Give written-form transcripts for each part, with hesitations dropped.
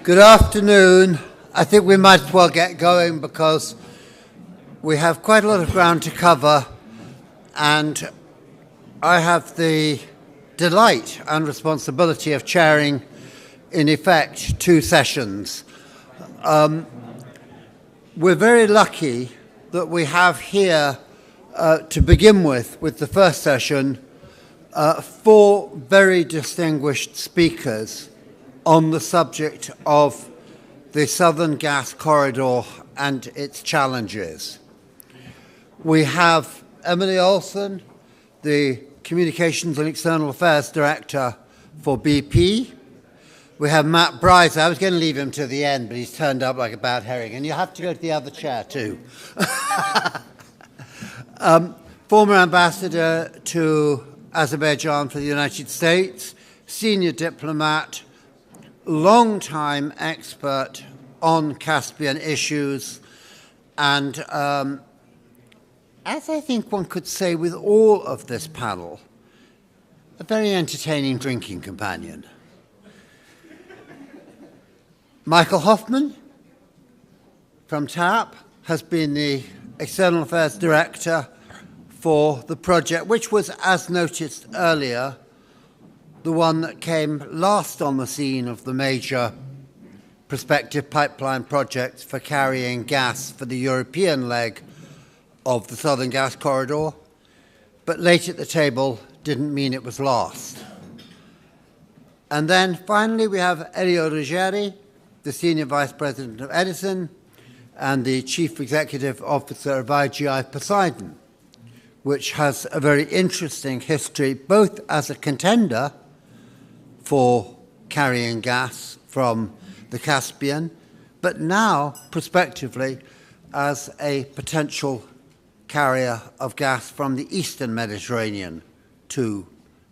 Good afternoon. I think we might as well get going because we have quite a lot of ground to cover, and I have the delight and responsibility of chairing, in effect, two sessions. We're very lucky that we have here, to begin with the first session, four very distinguished speakers on the subject of the Southern Gas Corridor and its challenges. We have Emily Olsen, the Communications and External Affairs Director for BP. We have Matt Bryce. I was going to leave him to the end, but he's turned up like a bad herring. And you have to go to the other chair, too. Former ambassador to Azerbaijan for the United States, senior diplomat, long-time expert on Caspian issues, and as I think one could say with all of this panel, a very entertaining drinking companion. Michael Hoffman from TAP has been the External Affairs Director for the project, which was, as noticed earlier, the one that came last on the scene of the major prospective pipeline projects for carrying gas for the European leg of the Southern Gas Corridor, but late at the table didn't mean it was lost. And then finally we have Elio Ruggieri, the Senior Vice President of Edison and the Chief Executive Officer of IGI Poseidon, which has a very interesting history, both as a contender for carrying gas from the Caspian, but now, prospectively, as a potential carrier of gas from the Eastern Mediterranean to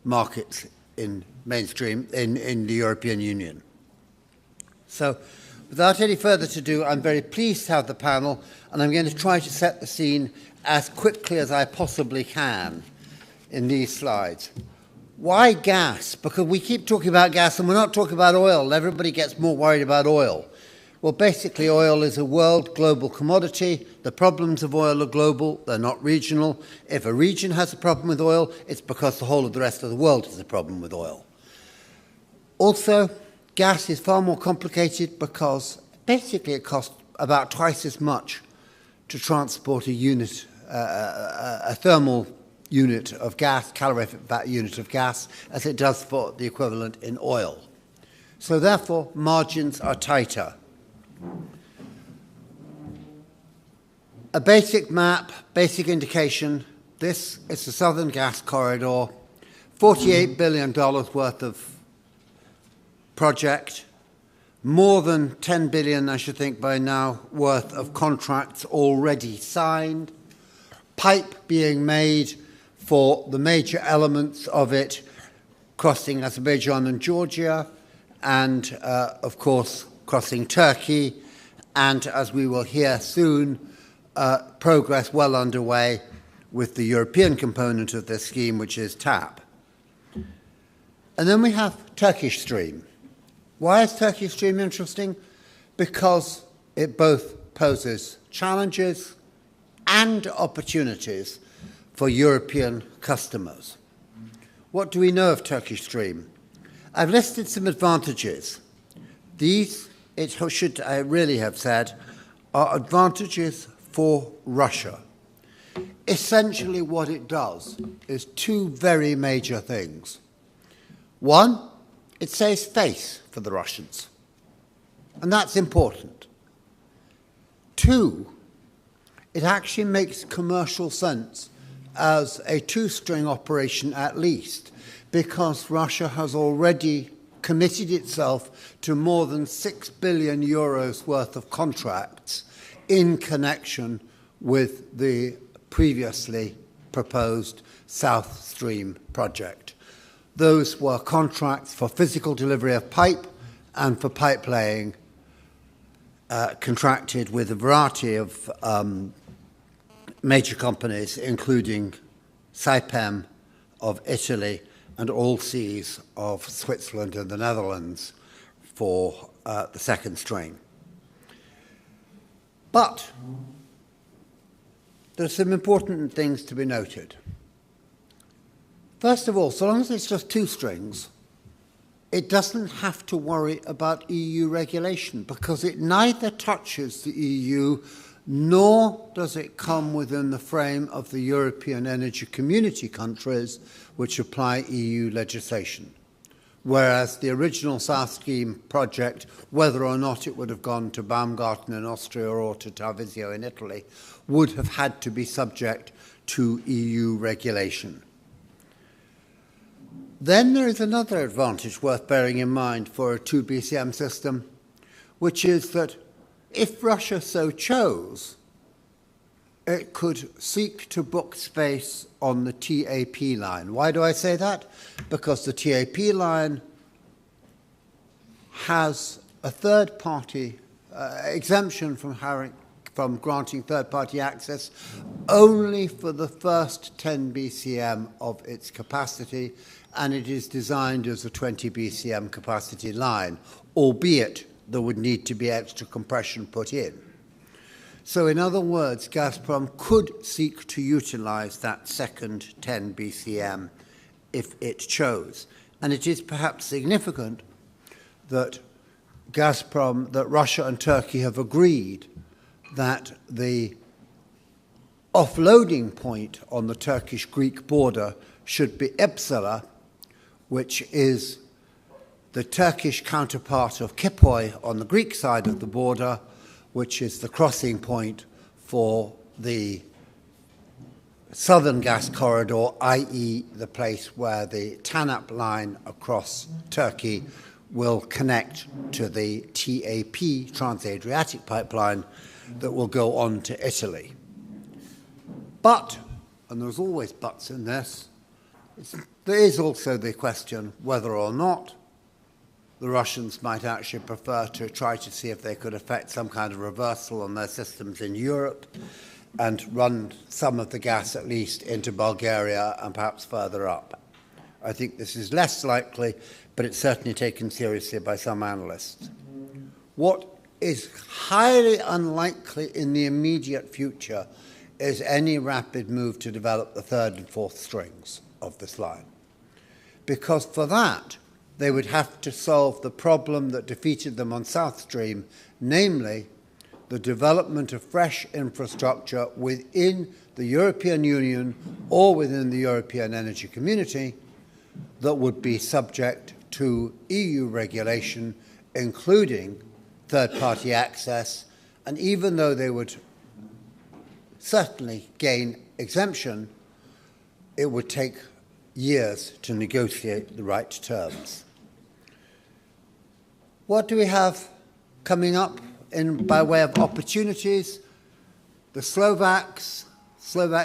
markets in mainstream, in the European Union. So, without any further ado, I'm very pleased to have the panel, and I'm going to try to set the scene as quickly as I possibly can in these slides. Why gas? Because we keep talking about gas and we're not talking about oil. Everybody gets more worried about oil. Well, basically, oil is a world global commodity. The problems of oil are global. They're not regional. If a region has a problem with oil, it's because the whole of the rest of the world has a problem with oil. Also, gas is far more complicated because basically it costs about twice as much to transport a unit, a thermal unit of gas, calorific unit of gas, as it does for the equivalent in oil. So therefore, margins are tighter. A basic map, basic indication, this is the Southern Gas Corridor, $48 billion worth of project, more than $10 billion, I should think by now, worth of contracts already signed, pipe being made for the major elements of it, crossing Azerbaijan and Georgia, and, of course, crossing Turkey, and, as we will hear soon, progress well underway with the European component of this scheme, which is TAP. And then we have Turkish Stream. Why is Turkish Stream interesting? Because it both poses challenges and opportunities for European customers. What do we know of Turkish Stream? I've listed some advantages. These, I really have said, are advantages for Russia. Essentially what it does is two very major things. One, it saves face for the Russians, and that's important. Two, it actually makes commercial sense as a two-string operation at least, because Russia has already committed itself to more than 6 billion euros worth of contracts in connection with the previously proposed South Stream project. Those were contracts for physical delivery of pipe and for pipe laying, contracted with a variety of major companies, including Saipem of Italy and Allseas of Switzerland and the Netherlands, for the second string. But there are some important things to be noted. First of all, so long as it's just two strings, it doesn't have to worry about EU regulation because it neither touches the EU nor does it come within the frame of the European Energy Community countries which apply EU legislation. Whereas the original South Stream project, whether or not it would have gone to Baumgarten in Austria or to Tarvisio in Italy, would have had to be subject to EU regulation. Then there is another advantage worth bearing in mind for a 2 BCM system, which is that if Russia so chose, it could seek to book space on the TAP line. Why do I say that? Because the TAP line has a third-party exemption from granting third-party access only for the first 10 BCM of its capacity, and it is designed as a 20 BCM capacity line, albeit there would need to be extra compression put in. So in other words, Gazprom could seek to utilize that second 10 BCM if it chose. And it is perhaps significant that Russia and Turkey have agreed that the offloading point on the Turkish-Greek border should be Ipsala, which is the Turkish counterpart of Kipoy on the Greek side of the border, which is the crossing point for the southern gas corridor, i.e. the place where the TANAP line across Turkey will connect to the TAP, Trans-Adriatic pipeline, that will go on to Italy. But, and there's always buts in this, there is also the question whether or not the Russians might actually prefer to try to see if they could effect some kind of reversal on their systems in Europe and run some of the gas at least into Bulgaria and perhaps further up. I think this is less likely, but it's certainly taken seriously by some analysts. What is highly unlikely in the immediate future is any rapid move to develop the third and fourth strings of this line. Because for that, they would have to solve the problem that defeated them on South Stream, namely the development of fresh infrastructure within the European Union or within the European Energy Community that would be subject to EU regulation, including third-party access, and even though they would certainly gain exemption, it would take years to negotiate the right terms. What do we have coming up by way of opportunities? The Slovak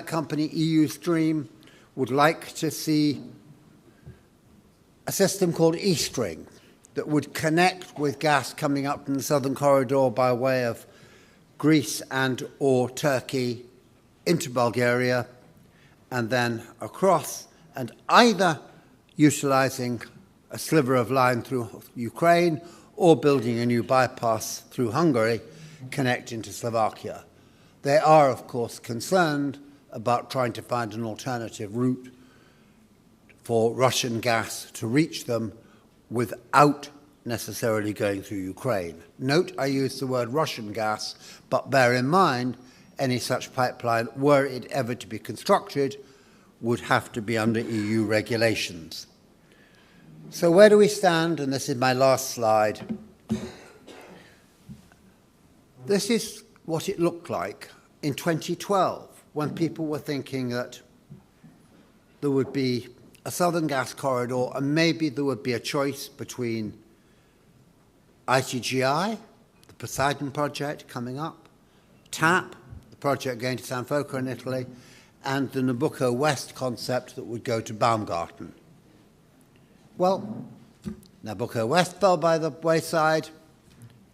company EU Stream would like to see a system called E-String that would connect with gas coming up from the southern corridor by way of Greece and or Turkey into Bulgaria and then across, and either utilizing a sliver of line through Ukraine or building a new bypass through Hungary connecting to Slovakia. They are, of course, concerned about trying to find an alternative route for Russian gas to reach them without necessarily going through Ukraine. Note I use the word Russian gas, but bear in mind any such pipeline, were it ever to be constructed, would have to be under EU regulations. So where do we stand? And this is my last slide. This is what it looked like in 2012 when people were thinking that there would be a southern gas corridor and maybe there would be a choice between ITGI, the Poseidon project coming up, TAP, the project going to San Foca in Italy, and the Nabucco West concept that would go to Baumgarten. Well, Nabucco West fell by the wayside,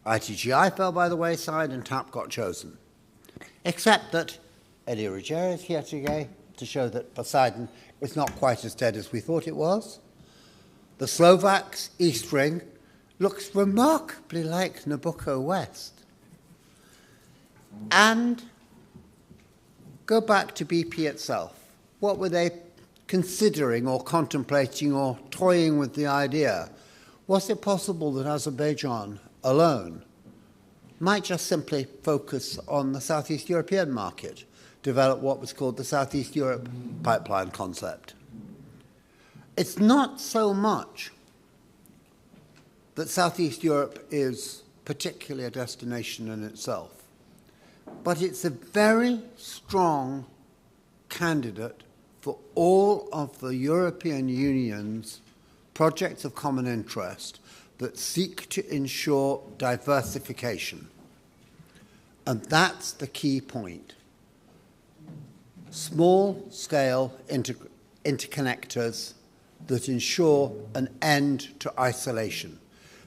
ITGI fell by the wayside, and TAP got chosen. Except that Eddie Ruggiero is here today to show that Poseidon is not quite as dead as we thought it was. The Slovaks, E-String, looks remarkably like Nabucco West. And go back to BP itself. What were they considering or contemplating or toying with the idea? Was it possible that Azerbaijan alone might just simply focus on the Southeast European market, develop what was called the Southeast Europe pipeline concept? It's not so much that Southeast Europe is particularly a destination in itself, but it's a very strong candidate for all of the European Union's projects of common interest that seek to ensure diversification. And that's the key point. Small-scale interconnectors that ensure an end to isolation.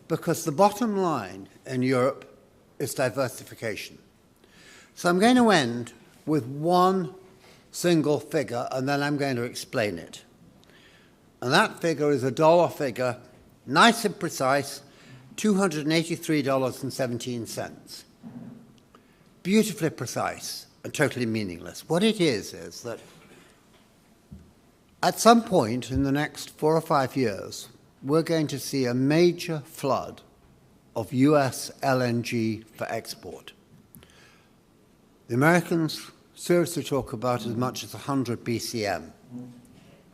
Because the bottom line in Europe is diversification. So I'm going to end with one single figure, and then I'm going to explain it. And that figure is a dollar figure, nice and precise, $283.17. Beautifully precise and totally meaningless. What it is that at some point in the next 4 or 5 years, we're going to see a major flood of US LNG for export. The Americans seriously talk about as much as 100 BCM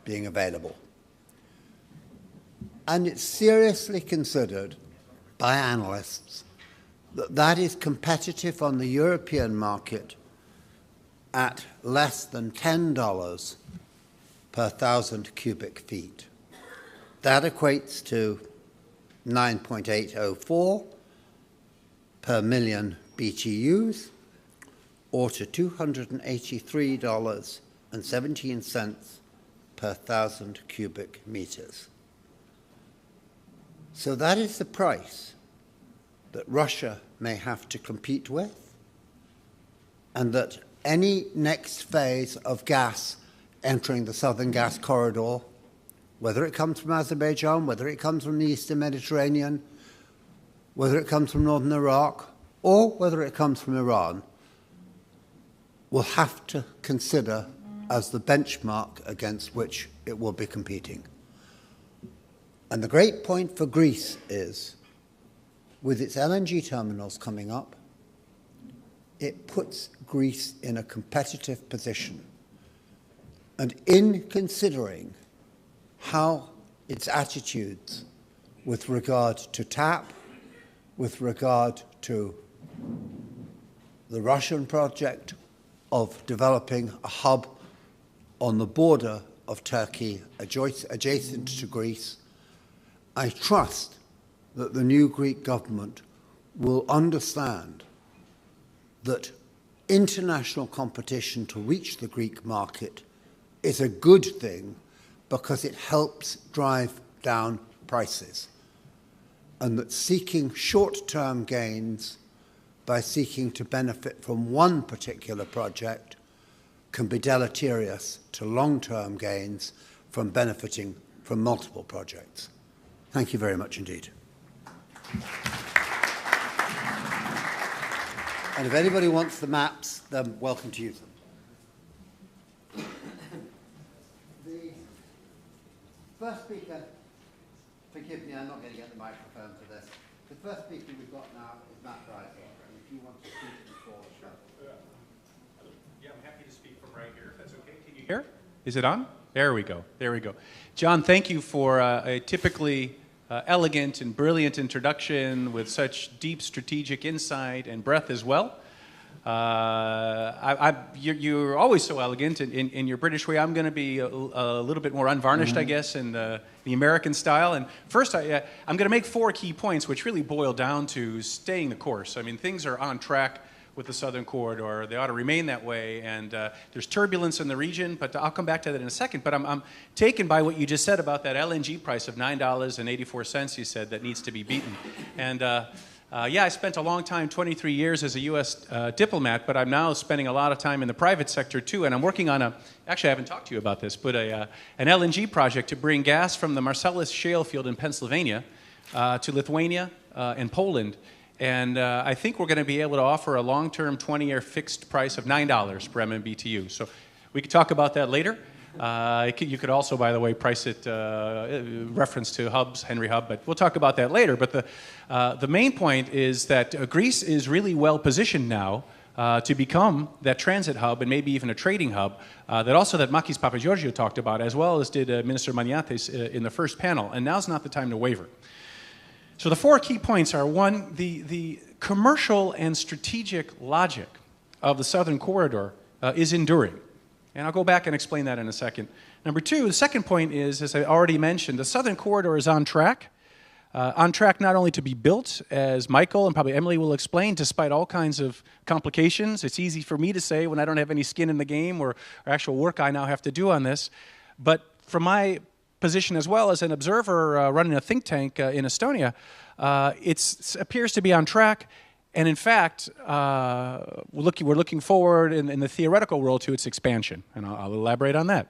being available. And it's seriously considered by analysts that that is competitive on the European market at less than $10 per 1,000 cubic feet. That equates to 9.804 per million BTUs, or to $283.17 per 1,000 cubic meters. So that is the price that Russia may have to compete with, and that any next phase of gas entering the southern gas corridor, whether it comes from Azerbaijan, whether it comes from the Eastern Mediterranean, whether it comes from northern Iraq, or whether it comes from Iran, will have to consider as the benchmark against which it will be competing. And the great point for Greece is, with its LNG terminals coming up, it puts Greece in a competitive position. And in considering how its attitudes with regard to TAP, with regard to the Russian project of developing a hub on the border of Turkey adjacent to Greece, I trust that the new Greek government will understand that international competition to reach the Greek market is a good thing because it helps drive down prices, and that seeking short-term gains by seeking to benefit from one particular project can be deleterious to long-term gains from benefiting from multiple projects. Thank you very much indeed. And if anybody wants the maps, they're welcome to use them. The first speaker, forgive me, I'm not going to get the microphone for this. The first speaker we've got now is Matt Riser. If you want to speak before the show. Yeah, I'm happy to speak from right here, if that's okay. Can you hear? Is it on? There we go. There we go. John, thank you for a typically elegant and brilliant introduction with such deep strategic insight and breadth as well. You're always so elegant in your British way. I'm going to be a little bit more unvarnished, I guess, in the American style. And first, I'm going to make 4 key points, which really boil down to staying the course. I mean, things are on track with the Southern Corridor. They ought to remain that way. And there's turbulence in the region, but I'll come back to that in a second. But I'm taken by what you just said about that LNG price of $9.84, you said, that needs to be beaten. And yeah, I spent a long time, 23 years as a U.S. Diplomat, but I'm now spending a lot of time in the private sector too, and I'm working on actually I haven't talked to you about this, but an LNG project to bring gas from the Marcellus shale field in Pennsylvania to Lithuania and Poland. And I think we're going to be able to offer a long-term 20-year fixed price of $9 per MMBTU. So we could talk about that later. You could also, by the way, price it reference to hubs, Henry Hub, but we'll talk about that later. But the main point is that Greece is really well positioned now to become that transit hub and maybe even a trading hub that Makis Papageorgiou talked about, as well as did Minister Maniatis in the first panel. And now's not the time to waver. So the four key points are, one, the commercial and strategic logic of the Southern Corridor is enduring. And I'll go back and explain that in a second. Number two, the second point is, as I already mentioned, the Southern Corridor is on track not only to be built, as Michael and probably Emily will explain, despite all kinds of complications. It's easy for me to say when I don't have any skin in the game or actual work I now have to do on this. But from my position as well as an observer running a think tank in Estonia, it appears to be on track. And in fact, we're looking forward in the theoretical world to its expansion. And I'll elaborate on that.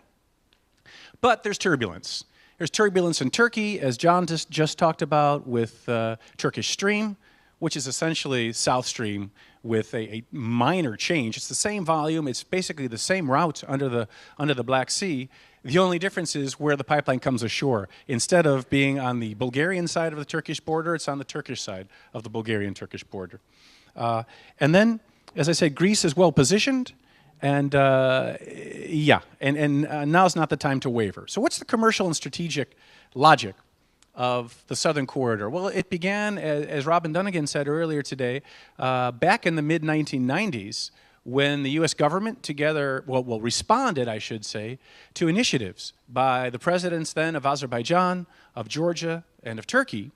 But there's turbulence. There's turbulence in Turkey, as John just talked about, with Turkish Stream, which is essentially South Stream with a minor change. It's the same volume. It's basically the same route under the Black Sea. The only difference is where the pipeline comes ashore. Instead of being on the Bulgarian side of the Turkish border, it's on the Turkish side of the Bulgarian-Turkish border. And then, as I said, Greece is well positioned. And now's not the time to waver. So what's the commercial and strategic logic of the Southern Corridor? Well, it began, as Robin Dunnigan said earlier today, back in the mid-1990s, when the U.S. government responded, I should say, to initiatives by the presidents then of Azerbaijan, of Georgia, and of Turkey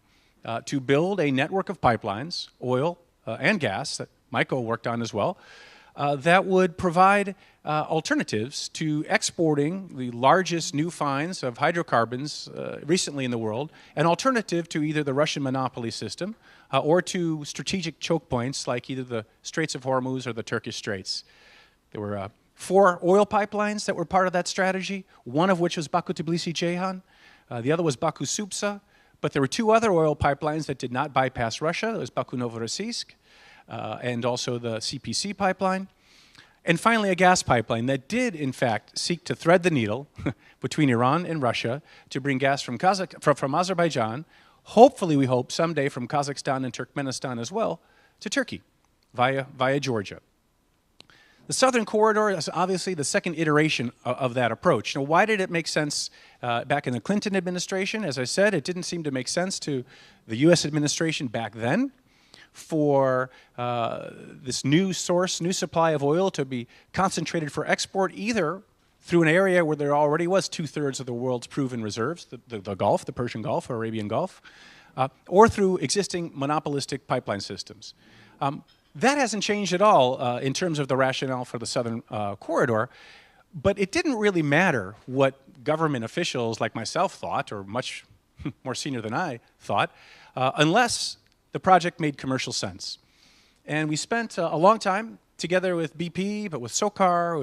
to build a network of pipelines, oil and gas, that Michael worked on as well, that would provide alternatives to exporting the largest new finds of hydrocarbons recently in the world, an alternative to either the Russian monopoly system or to strategic choke points like either the Straits of Hormuz or the Turkish Straits. There were 4 oil pipelines that were part of that strategy, one of which was Baku-Tbilisi-Ceyhan, the other was Baku-Supsa, but there were 2 other oil pipelines that did not bypass Russia. There was Baku-Novorossiysk, and also the CPC pipeline. And finally, a gas pipeline that did, in fact, seek to thread the needle between Iran and Russia to bring gas from Azerbaijan, hopefully, we hope, someday from Kazakhstan and Turkmenistan as well, to Turkey via Georgia. The Southern Corridor is obviously the second iteration of that approach. Now, why did it make sense back in the Clinton administration? As I said, it didn't seem to make sense to the U.S. administration back then for this new supply of oil to be concentrated for export either through an area where there already was 2/3 of the world's proven reserves, the Gulf, the Persian Gulf or Arabian Gulf, or through existing monopolistic pipeline systems. That hasn't changed at all in terms of the rationale for the Southern Corridor, but it didn't really matter what government officials like myself thought, or much more senior than I thought, unless the project made commercial sense. And we spent a long time together with BP, but with SOCAR,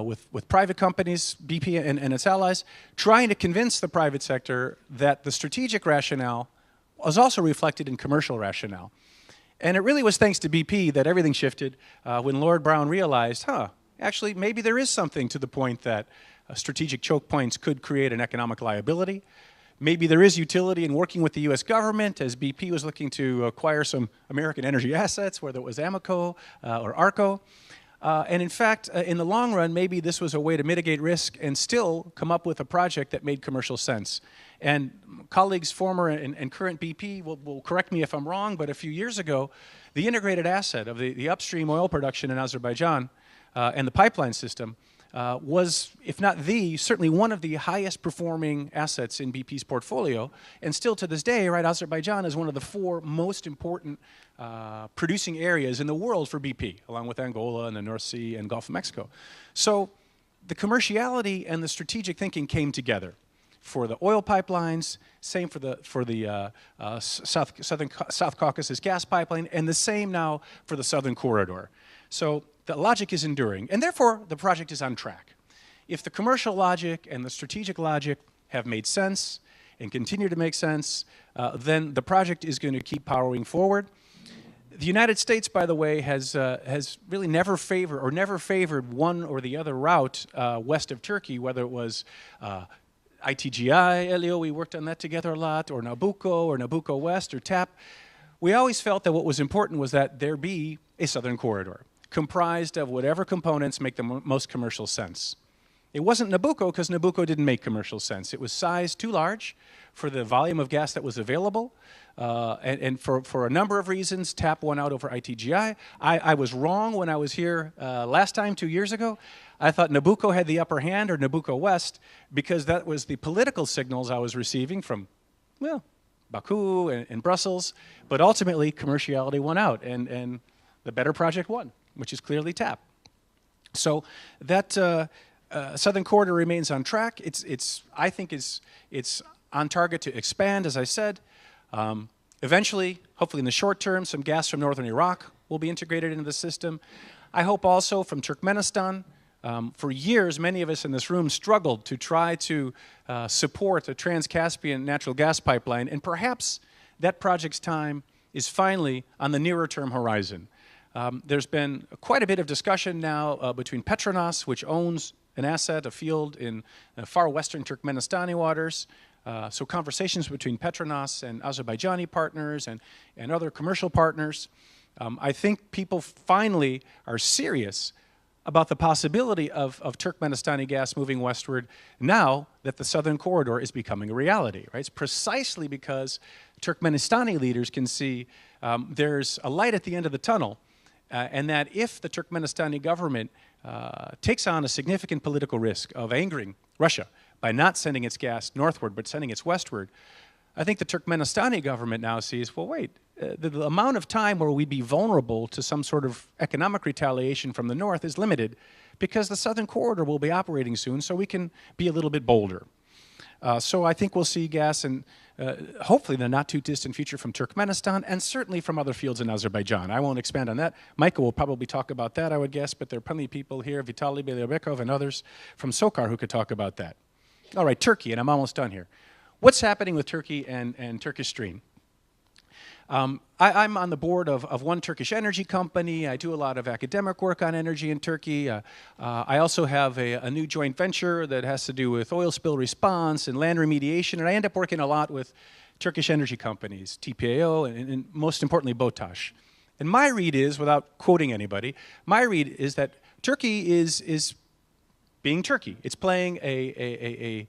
with private companies, BP and its allies, trying to convince the private sector that the strategic rationale was also reflected in commercial rationale. And it really was thanks to BP that everything shifted when Lord Browne realized, actually, maybe there is something to the point that strategic choke points could create an economic liability. Maybe there is utility in working with the U.S. government as BP was looking to acquire some American energy assets, whether it was Amoco or ARCO. And in fact, in the long run, maybe this was a way to mitigate risk and still come up with a project that made commercial sense. And colleagues, former and current BP, will correct me if I'm wrong, but a few years ago, the integrated asset of the upstream oil production in Azerbaijan and the pipeline system was, if not certainly one of the highest performing assets in BP's portfolio. And still to this day, right, Azerbaijan is one of the 4 most important producing areas in the world for BP, along with Angola and the North Sea and Gulf of Mexico. So the commerciality and the strategic thinking came together for the oil pipelines, same for the South Caucasus gas pipeline, and the same now for the Southern Corridor. So the logic is enduring, and therefore the project is on track. If the commercial logic and the strategic logic have made sense, and continue to make sense, then the project is going to keep powering forward. The United States, by the way, has really never favored one or the other route west of Turkey, whether it was ITGI, Elio, we worked on that together a lot, or Nabucco West, or TAP. We always felt that what was important was that there be a southern corridor comprised of whatever components make the most commercial sense. It wasn't Nabucco because Nabucco didn't make commercial sense. It was sized too large for the volume of gas that was available, and for a number of reasons, TAP won out over ITGI. I was wrong when I was here last time, 2 years ago. I thought Nabucco had the upper hand, or Nabucco West, because that was the political signals I was receiving from, well, Baku and Brussels. But ultimately, commerciality won out, and the better project won, which is clearly TAP. So that Southern Corridor remains on track. I think it's on target to expand, as I said. Eventually, hopefully in the short term, some gas from northern Iraq will be integrated into the system. I hope also from Turkmenistan. For years, many of us in this room struggled to try to support a Trans-Caspian natural gas pipeline, and perhaps that project's time is finally on the nearer term horizon. There's been quite a bit of discussion now between Petronas, which owns an asset, a field in far western Turkmenistani waters. So conversations between Petronas and Azerbaijani partners and other commercial partners. I think people finally are serious about the possibility of Turkmenistani gas moving westward now that the Southern Corridor is becoming a reality. Right? It's precisely because Turkmenistani leaders can see there's a light at the end of the tunnel, and that if the Turkmenistani government takes on a significant political risk of angering Russia by not sending its gas northward but sending it westward, I think the Turkmenistani government now sees, well, wait, the amount of time where we'd be vulnerable to some sort of economic retaliation from the north is limited because the Southern Corridor will be operating soon, so we can be a little bit bolder. So I think we'll see gas in, hopefully in the not-too-distant future from Turkmenistan and certainly from other fields in Azerbaijan. I won't expand on that. Michael will probably talk about that, I would guess, but there are plenty of people here, Vitaly Belyabekov and others from SOCAR who could talk about that. All right, Turkey, and I'm almost done here. What's happening with Turkey and Turkish Stream? I'm on the board of one Turkish energy company. I do a lot of academic work on energy in Turkey. I also have a new joint venture that has to do with oil spill response and land remediation, and I end up working a lot with Turkish energy companies, TPAO, and most importantly, BOTAŞ. And my read is, without quoting anybody, my read is that Turkey is being Turkey. It's playing a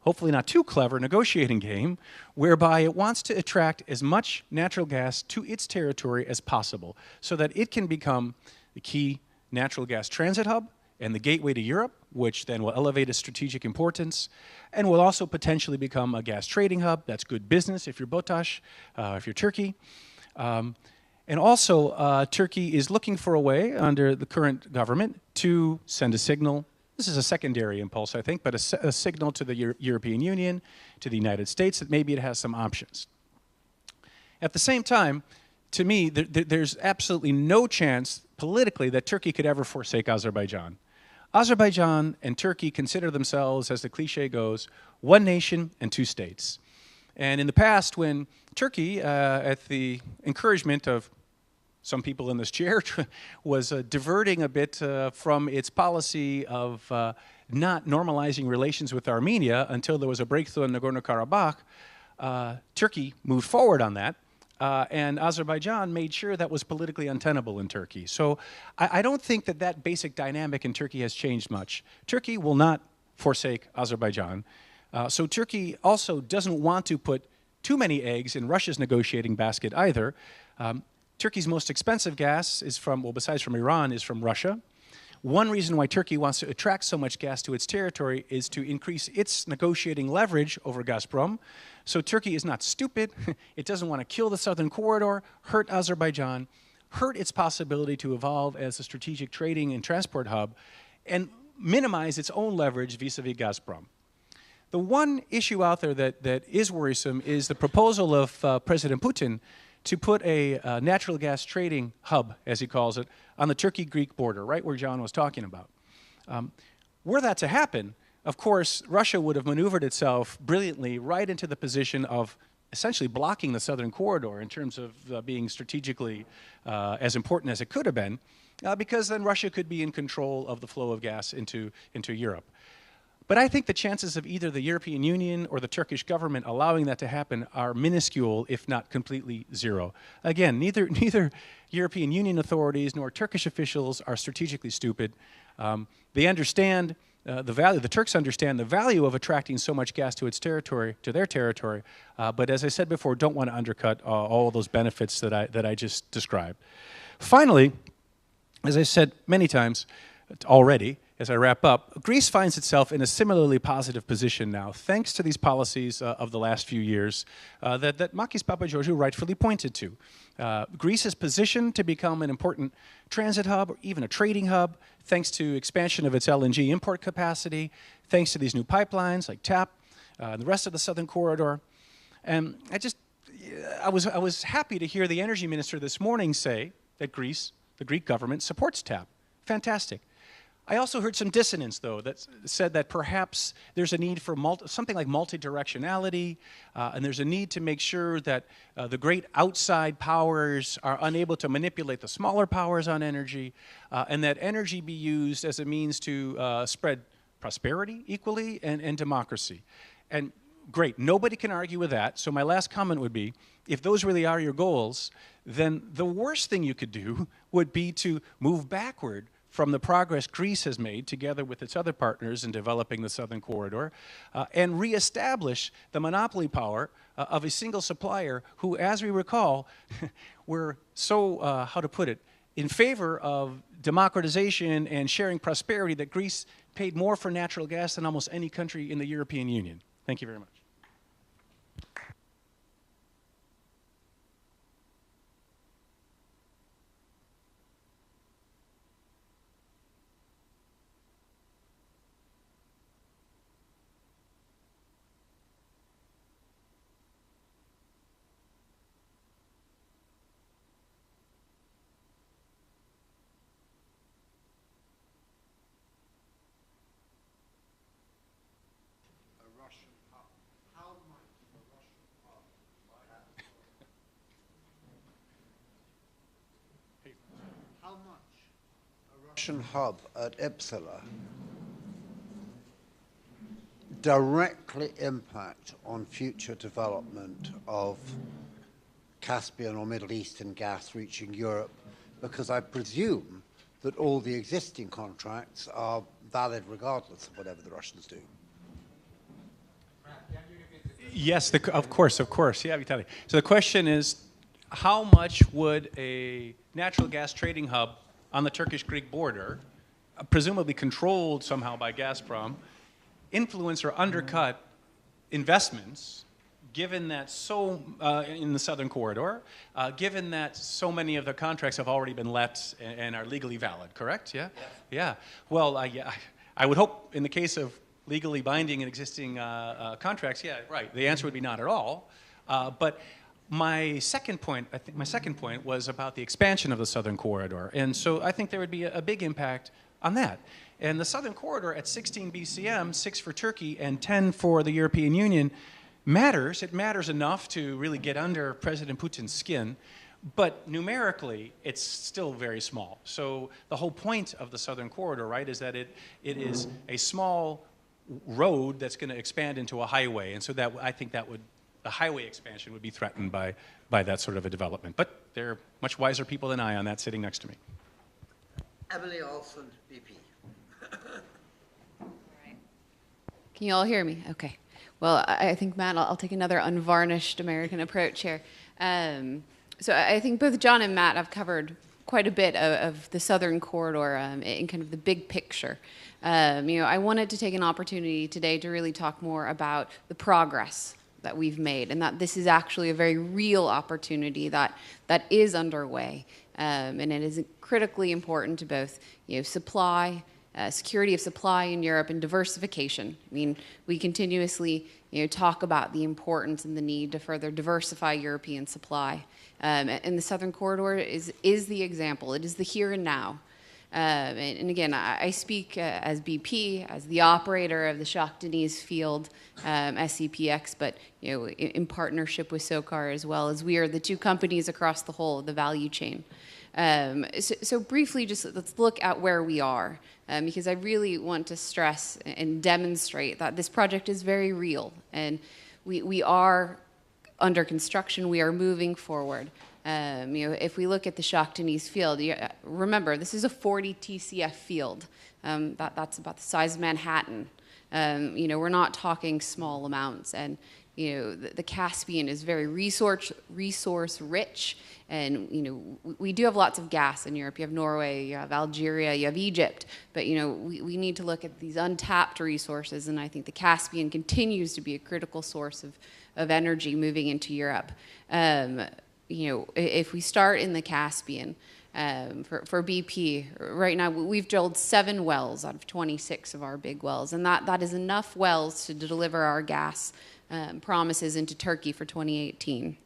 hopefully not too clever negotiating game whereby it wants to attract as much natural gas to its territory as possible so that it can become the key natural gas transit hub and the gateway to Europe, which then will elevate its strategic importance and will also potentially become a gas trading hub. That's good business if you're BOTAŞ, if you're Turkey. And also, Turkey is looking for a way under the current government to send a signal. This is a secondary impulse, I think, but a signal to the European Union, to the United States, that maybe it has some options. At the same time, to me, there's absolutely no chance politically that Turkey could ever forsake Azerbaijan. Azerbaijan and Turkey consider themselves, as the cliche goes, one nation and two states. And in the past, when Turkey, at the encouragement of some people in this chair, was diverting a bit from its policy of not normalizing relations with Armenia until there was a breakthrough in Nagorno-Karabakh, Turkey moved forward on that, and Azerbaijan made sure that was politically untenable in Turkey. So I don't think that basic dynamic in Turkey has changed much. Turkey will not forsake Azerbaijan. So Turkey also doesn't want to put too many eggs in Russia's negotiating basket either. Turkey's most expensive gas is from, well, besides from Iran, is from Russia. One reason why Turkey wants to attract so much gas to its territory is to increase its negotiating leverage over Gazprom. So Turkey is not stupid. It doesn't want to kill the Southern Corridor, hurt Azerbaijan, hurt its possibility to evolve as a strategic trading and transport hub, and minimize its own leverage vis-a-vis Gazprom. The one issue out there that is worrisome is the proposal of President Putin to put a natural gas trading hub, as he calls it, on the Turkey-Greek border, right where John was talking about. Were that to happen, of course, Russia would have maneuvered itself brilliantly right into the position of essentially blocking the southern corridor in terms of being strategically as important as it could have been, because then Russia could be in control of the flow of gas into Europe. But I think the chances of either the European Union or the Turkish government allowing that to happen are minuscule, if not completely zero. Again, neither European Union authorities nor Turkish officials are strategically stupid. They understand the value. The Turks understand the value of attracting so much gas to its territory, to their territory. But as I said before, don't want to undercut all of those benefits that I just described. Finally, as I said many times already, as I wrap up, Greece finds itself in a similarly positive position now, thanks to these policies of the last few years that Makis Papageorgiou rightfully pointed to. Greece is positioned to become an important transit hub, or even a trading hub, thanks to expansion of its LNG import capacity, thanks to these new pipelines like TAP, and the rest of the southern corridor. And I was happy to hear the energy minister this morning say that Greece, the Greek government, supports TAP. Fantastic. I also heard some dissonance, though, that said that perhaps there's a need for something like multi-directionality, and there's a need to make sure that the great outside powers are unable to manipulate the smaller powers on energy, and that energy be used as a means to spread prosperity equally and democracy. And great, nobody can argue with that, so my last comment would be, if those really are your goals, then the worst thing you could do would be to move backward from the progress Greece has made together with its other partners in developing the southern corridor, and reestablish the monopoly power of a single supplier who, as we recall, were so, how to put it, in favor of democratization and sharing prosperity that Greece paid more for natural gas than almost any country in the European Union. Thank you very much. Russian hub at Ipsala directly impact on future development of Caspian or Middle Eastern gas reaching Europe? Because I presume that all the existing contracts are valid regardless of whatever the Russians do. Yes, of course. Yeah, Vitaly. So the question is, how much would a natural gas trading hub on the Turkish-Greek border, presumably controlled somehow by Gazprom, influence or undercut investments, given that in the southern corridor, given that so many of the contracts have already been let and are legally valid, correct? Yeah? Yes. Yeah. Well, I would hope in the case of legally binding and existing contracts, yeah, right. The answer would be not at all. But my second point was about the expansion of the southern corridor. And so I think there would be a big impact on that. And the southern corridor at 16 BCM, 6 for Turkey and 10 for the European Union, matters. It matters enough to really get under President Putin's skin. But numerically, it's still very small. So the whole point of the southern corridor, right, is that it is a small road that's going to expand into a highway. And so that I think that the highway expansion would be threatened by that sort of a development. But there are much wiser people than I on that sitting next to me. Emily Olson, BP. Can you all hear me? Okay. Well, I think, Matt, I'll take another unvarnished American approach here. So I think both John and Matt have covered quite a bit of the southern corridor in kind of the big picture. I wanted to take an opportunity today to really talk more about the progress that we've made, and that this is actually a very real opportunity that is underway, and it is critically important to both supply, security of supply in Europe, and diversification. I mean, we continuously talk about the importance and the need to further diversify European supply, and the southern corridor is the example. It is the here and now. And again, I speak as BP, as the operator of the Shah Deniz field, SCPX, but in partnership with SOCAR, as well as we are the two companies across the whole of the value chain. So briefly, just let's look at where we are, because I really want to stress and demonstrate that this project is very real, and we are under construction. We are moving forward. If we look at the Shah Deniz field, remember this is a 40 TCF field. That's about the size of Manhattan. We're not talking small amounts, and the Caspian is very resource rich, and we do have lots of gas in Europe. You have Norway, you have Algeria, you have Egypt, but we need to look at these untapped resources, and I think the Caspian continues to be a critical source of energy moving into Europe. If we start in the Caspian, for BP, right now we've drilled 7 wells out of 26 of our big wells, and that is enough wells to deliver our gas promises into Turkey for 2018.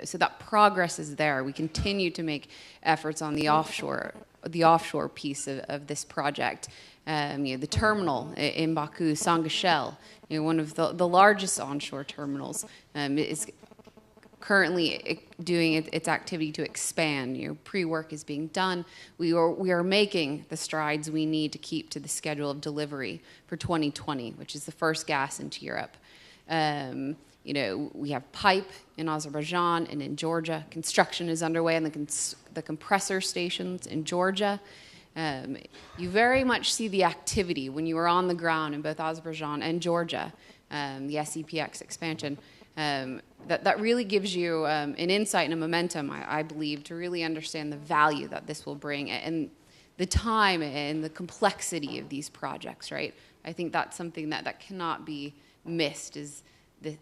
So that progress is there. We continue to make efforts on the offshore piece of this project. The terminal in Baku, Sangashel, one of the largest onshore terminals, is currently doing its activity to expand. Pre-work is being done. We are making the strides we need to keep to the schedule of delivery for 2020, which is the first gas into Europe. We have pipe in Azerbaijan and in Georgia. Construction is underway on the compressor stations in Georgia. You very much see the activity when you are on the ground in both Azerbaijan and Georgia, the SEPX expansion. That really gives you an insight and a momentum, I believe, to really understand the value that this will bring and the time and the complexity of these projects, right? I think that's something that cannot be missed.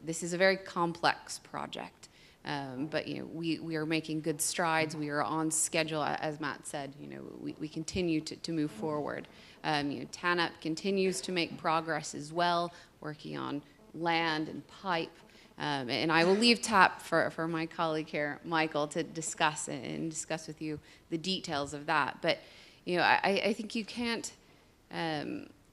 This is a very complex project, but we are making good strides. We are on schedule, as Matt said. We continue to move forward. TANAP continues to make progress as well, working on land and pipe. And I will leave TAP for my colleague here, Michael, to discuss with you the details of that. But I think you can't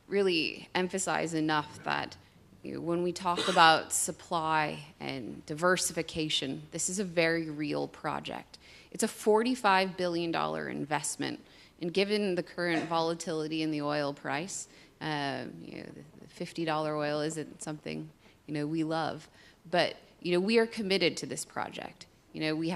really emphasize enough that when we talk about supply and diversification, this is a very real project. It's a $45 billion investment, and given the current volatility in the oil price, the $50 oil isn't something we love. But we are committed to this project. We've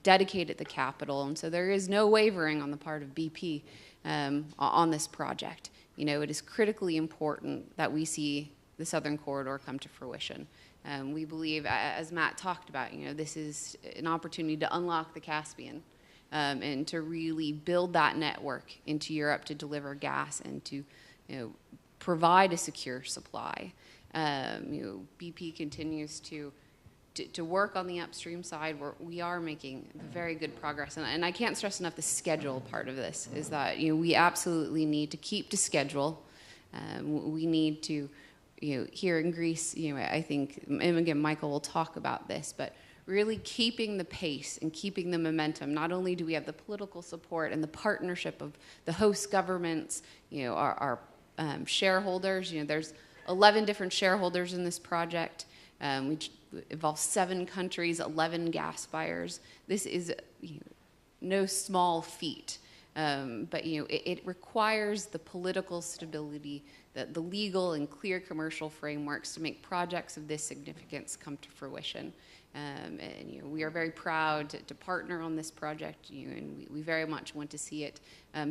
dedicated the capital, and so there is no wavering on the part of BP on this project. It is critically important that we see the Southern Corridor come to fruition. We believe, as Matt talked about, this is an opportunity to unlock the Caspian and to really build that network into Europe to deliver gas and to provide a secure supply. BP continues to work on the upstream side. We are making very good progress, and I can't stress enough the schedule part of this is that we absolutely need to keep to schedule. We need to here in Greece, I think, and again Michael will talk about this, but really keeping the pace and keeping the momentum. Not only do we have the political support and the partnership of the host governments, our shareholders. There's 11 different shareholders in this project, which involves 7 countries, 11 gas buyers. This is no small feat, but it requires the political stability, the legal and clear commercial frameworks to make projects of this significance come to fruition. And we are very proud to partner on this project, and we very much want to see it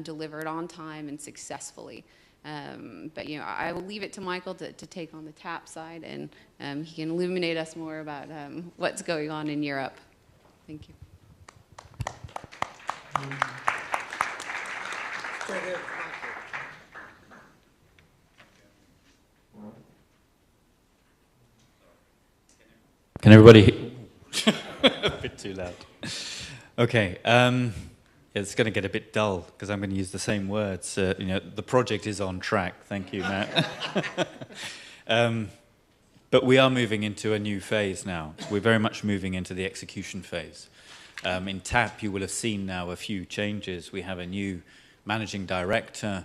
delivered on time and successfully. But I will leave it to Michael to take on the TAP side, and he can illuminate us more about what's going on in Europe. Thank you. Can everybody? A bit too loud. Okay. It's going to get a bit dull because I'm going to use the same words. The project is on track. Thank you, Matt. But we are moving into a new phase now. We're very much moving into the execution phase. In TAP, you will have seen now a few changes. We have a new managing director,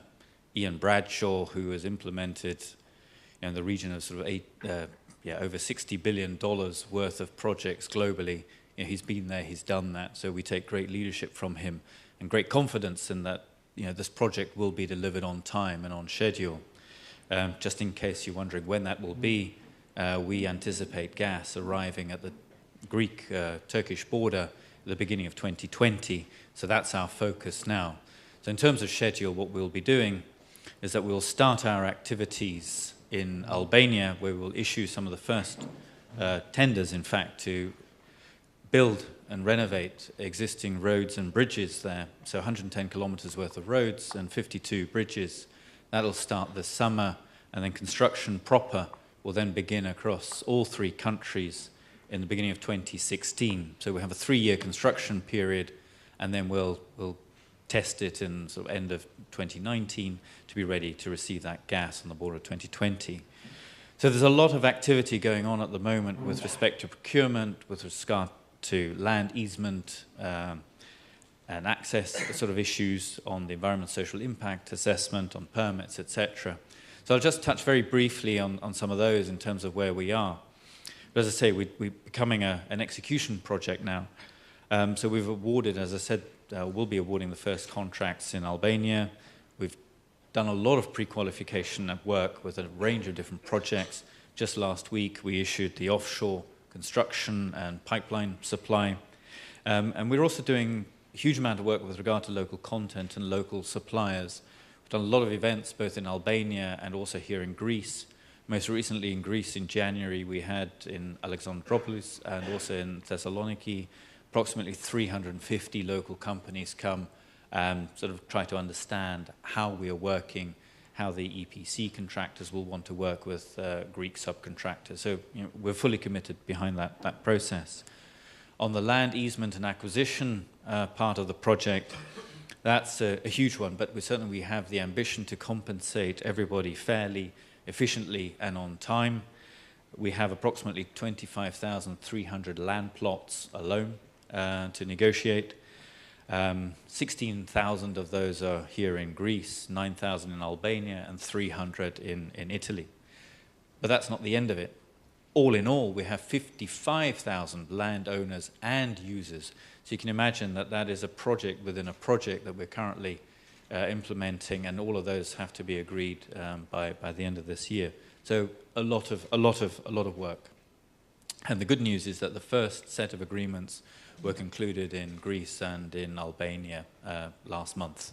Ian Bradshaw, who has implemented in the region of sort of over $60 billion worth of projects globally. He's been there, he's done that, so we take great leadership from him and great confidence in that this project will be delivered on time and on schedule. Just in case you're wondering when that will be, we anticipate gas arriving at the Greek-Turkish border at the beginning of 2020, so that's our focus now. So in terms of schedule, what we'll be doing is that we'll start our activities in Albania, where we'll issue some of the first tenders, in fact, to build and renovate existing roads and bridges there. So 110 kilometers worth of roads and 52 bridges. That'll start this summer, and then construction proper will then begin across all 3 countries in the beginning of 2016. So we have a 3-year construction period, and then we'll test it in sort of end of 2019 to be ready to receive that gas on the border of 2020. So there's a lot of activity going on at the moment with respect to procurement, with regard to land easement and access sort of issues on the environmental social impact assessment, on permits, etc. So I'll just touch very briefly on some of those in terms of where we are. But as I say, we're becoming an execution project now. So we've awarded, as I said, we'll be awarding the first contracts in Albania. We've done a lot of pre-qualification at work with a range of different projects. Just last week, we issued the offshore construction and pipeline supply. And we're also doing a huge amount of work with regard to local content and local suppliers. We've done a lot of events both in Albania and also here in Greece. Most recently in Greece in January, we had in Alexandroupolis and also in Thessaloniki approximately 350 local companies come and sort of try to understand how we are working, how the EPC contractors will want to work with Greek subcontractors. So we're fully committed behind that process. On the land easement and acquisition part of the project, that's a huge one, but we have the ambition to compensate everybody fairly, efficiently, and on time. We have approximately 25,300 land plots alone to negotiate. 16,000 of those are here in Greece, 9,000 in Albania, and 300 in Italy. But that's not the end of it. All in all, we have 55,000 landowners and users. So you can imagine that that is a project within a project that we're currently implementing, and all of those have to be agreed by the end of this year. So a lot of work. And the good news is that the first set of agreements were concluded in Greece and in Albania last month.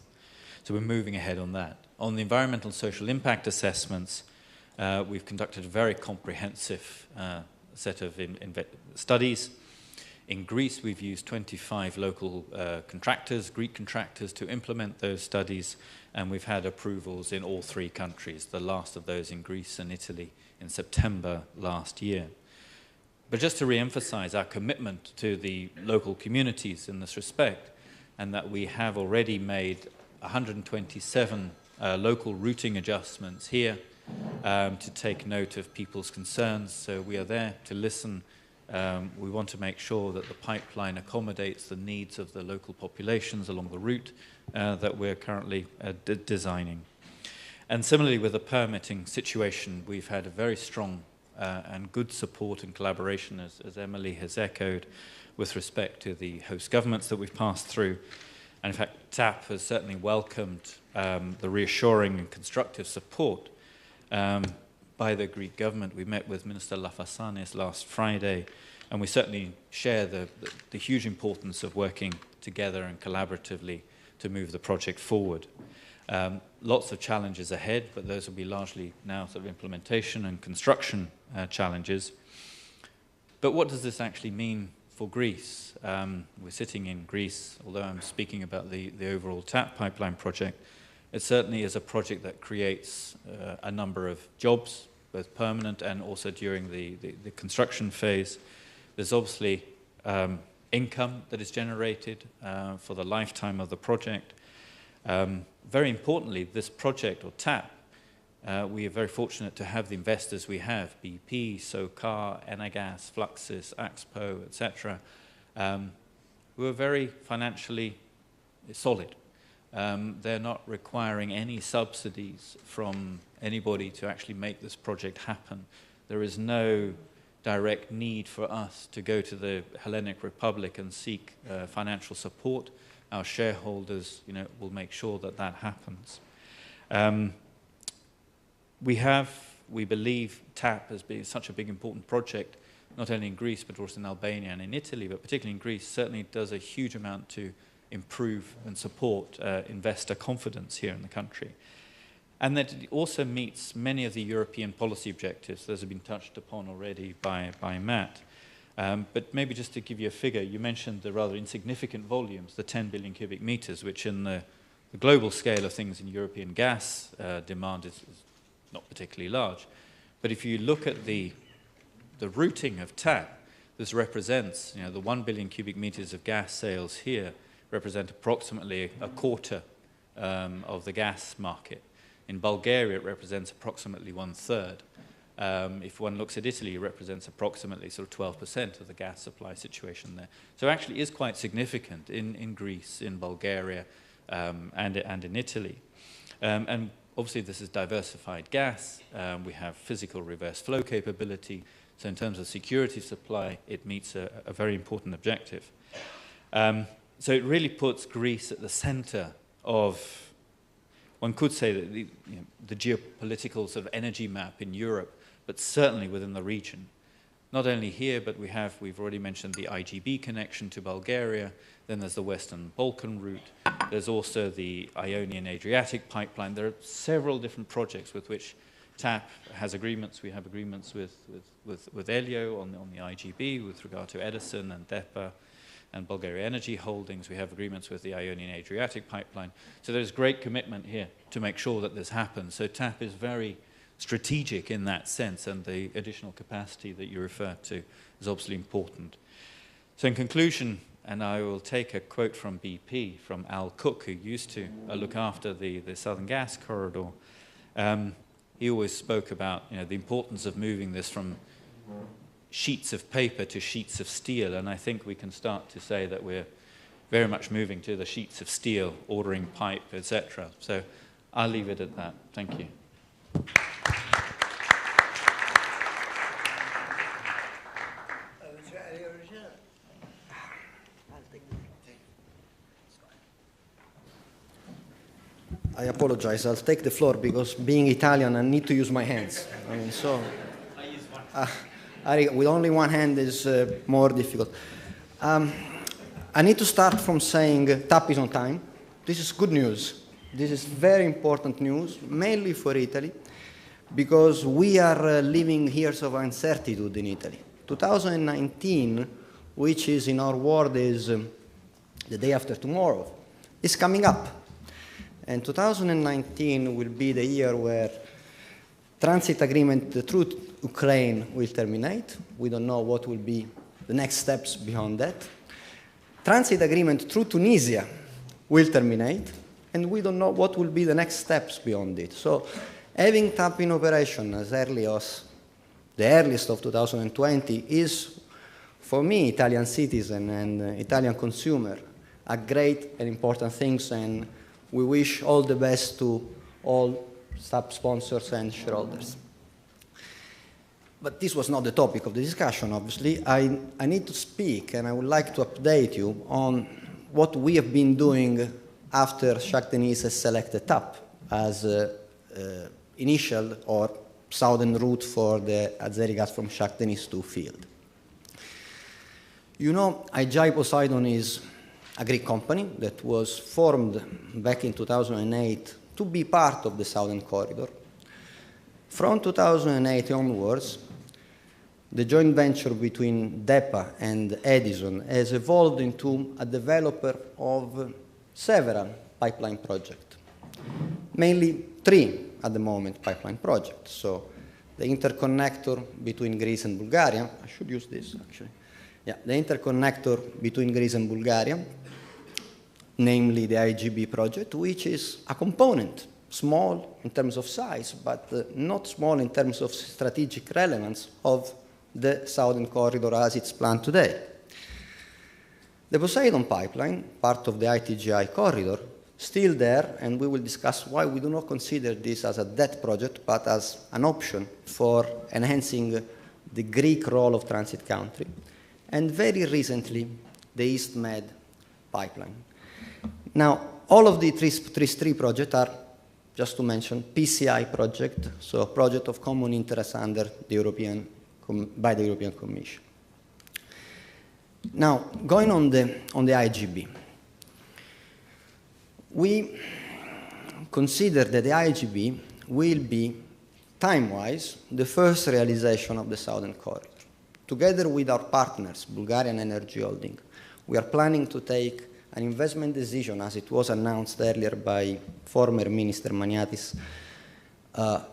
So we're moving ahead on that. On the environmental and social impact assessments, we've conducted a very comprehensive set of studies. In Greece, we've used 25 local contractors, Greek contractors, to implement those studies, and we've had approvals in all 3 countries, the last of those in Greece and Italy in September last year. But just to re-emphasize our commitment to the local communities in this respect, and that we have already made 127 local routing adjustments here to take note of people's concerns. So we are there to listen. We want to make sure that the pipeline accommodates the needs of the local populations along the route that we're currently designing. And similarly with the permitting situation, we've had a very strong and good support and collaboration, as Emily has echoed, with respect to the host governments that we've passed through. And in fact, TAP has certainly welcomed the reassuring and constructive support by the Greek government. We met with Minister Lafasanis last Friday, and we certainly share the huge importance of working together and collaboratively to move the project forward. Lots of challenges ahead, but those will be largely now sort of implementation and construction challenges. But what does this actually mean for Greece? We're sitting in Greece, although I'm speaking about the overall TAP pipeline project. It certainly is a project that creates a number of jobs, both permanent and also during the construction phase. There's obviously income that is generated for the lifetime of the project. Very importantly, this project, or TAP, we are very fortunate to have the investors we have, BP, SOCAR, Enagas, Fluxys, Axpo, etc., who are very financially solid. They're not requiring any subsidies from anybody to actually make this project happen. There is no direct need for us to go to the Hellenic Republic and seek financial support. Our shareholders, will make sure that that happens. We believe TAP has been such a big important project, not only in Greece but also in Albania and in Italy, but particularly in Greece, certainly does a huge amount to improve and support investor confidence here in the country. And that it also meets many of the European policy objectives. Those have been touched upon already by Matt. But maybe just to give you a figure, you mentioned the rather insignificant volumes, the 10 billion cubic meters, which in the global scale of things in European gas demand is not particularly large. But if you look at the routing of TAP, this represents, the 1 billion cubic meters of gas sales here represent approximately a quarter of the gas market. In Bulgaria, it represents approximately 1/3. If one looks at Italy, it represents approximately sort of 12% of the gas supply situation there. So actually is quite significant in Greece, in Bulgaria, and in Italy. And obviously this is diversified gas. We have physical reverse flow capability. So in terms of security supply, it meets a very important objective. So it really puts Greece at the center of, one could say, that the geopolitical sort of energy map in Europe, but certainly within the region. Not only here, but we've already mentioned the IGB connection to Bulgaria. Then there's the Western Balkan route. There's also the Ionian Adriatic pipeline. There are several different projects with which TAP has agreements. We have agreements with Elio on the IGB with regard to Edison and DEPA and Bulgaria Energy Holdings. We have agreements with the Ionian Adriatic pipeline. So there's great commitment here to make sure that this happens. So TAP is very strategic in that sense, and the additional capacity that you referred to is obviously important. So in conclusion, and I will take a quote from BP, from Al Cook, who used to look after the Southern Gas Corridor. He always spoke about the importance of moving this from sheets of paper to sheets of steel, and I think we can start to say that we're very much moving to the sheets of steel, ordering pipe, etc. So I'll leave it at that. Thank you. I apologize. I'll take the floor because being Italian, I need to use my hands. With only one hand is more difficult. I need to start from saying TAP is on time. This is good news. This is very important news, mainly for Italy, because we are living years of uncertainty in Italy. 2019, which is in our world is the day after tomorrow, is coming up. And 2019 will be the year where transit agreement through Ukraine will terminate. We don't know what will be the next steps beyond that. Transit agreement through Tunisia will terminate, and we don't know what will be the next steps beyond it. So having TAP in operation as early as the earliest of 2020 is, for me, Italian citizen and Italian consumer, a great and important thing, and we wish all the best to all TAP sponsors and shareholders. But this was not the topic of the discussion, obviously. I need to speak, and I would like to update you on what we have been doing after Shah Deniz has selected TAP as initial or southern route for the Azeri gas from Shah Deniz 2 field. You know, IGI Poseidon is a Greek company that was formed back in 2008 to be part of the Southern Corridor. From 2008 onwards, the joint venture between DEPA and Edison has evolved into a developer of several pipeline projects, mainly 3 at the moment pipeline projects. So the interconnector between Greece and Bulgaria, I should use this actually. Yeah, the interconnector between Greece and Bulgaria, namely the IGB project, which is a component, small in terms of size, but not small in terms of strategic relevance of the Southern Corridor as it's planned today. The Poseidon pipeline, part of the ITGI corridor, still there, and we will discuss why we do not consider this as a debt project, but as an option for enhancing the Greek role of transit country. And very recently, the East Med pipeline. Now, all of the three projects are, just to mention, PCI project, so a project of common interest under the by the European Commission. Now, going on the IGB. We consider that the IGB will be, time-wise, the first realization of the Southern Corridor. Together with our partners, Bulgarian Energy Holding, we are planning to take an investment decision, as it was announced earlier by former Minister Maniatis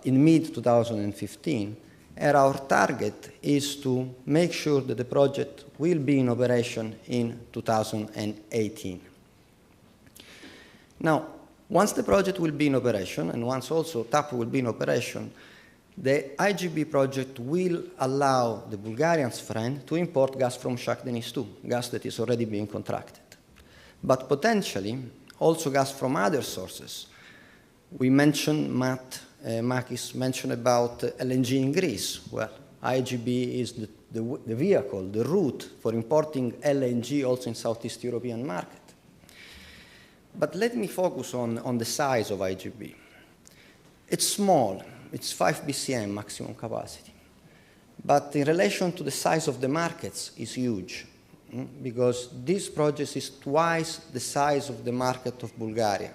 in mid-2015, and our target is to make sure that the project will be in operation in 2018. Now, once the project will be in operation, and once also TAP will be in operation, the IGB project will allow the Bulgarians' friend to import gas from Shah Deniz 2, gas that is already being contracted. But potentially, also gas from other sources. We mentioned, Makis mentioned about LNG in Greece. Well, IGB is the vehicle, the route for importing LNG also in Southeast European market. But let me focus on the size of IGB. It's small. It's 5 BCM maximum capacity. But in relation to the size of the markets, it's huge, because this project is twice the size of the market of Bulgaria.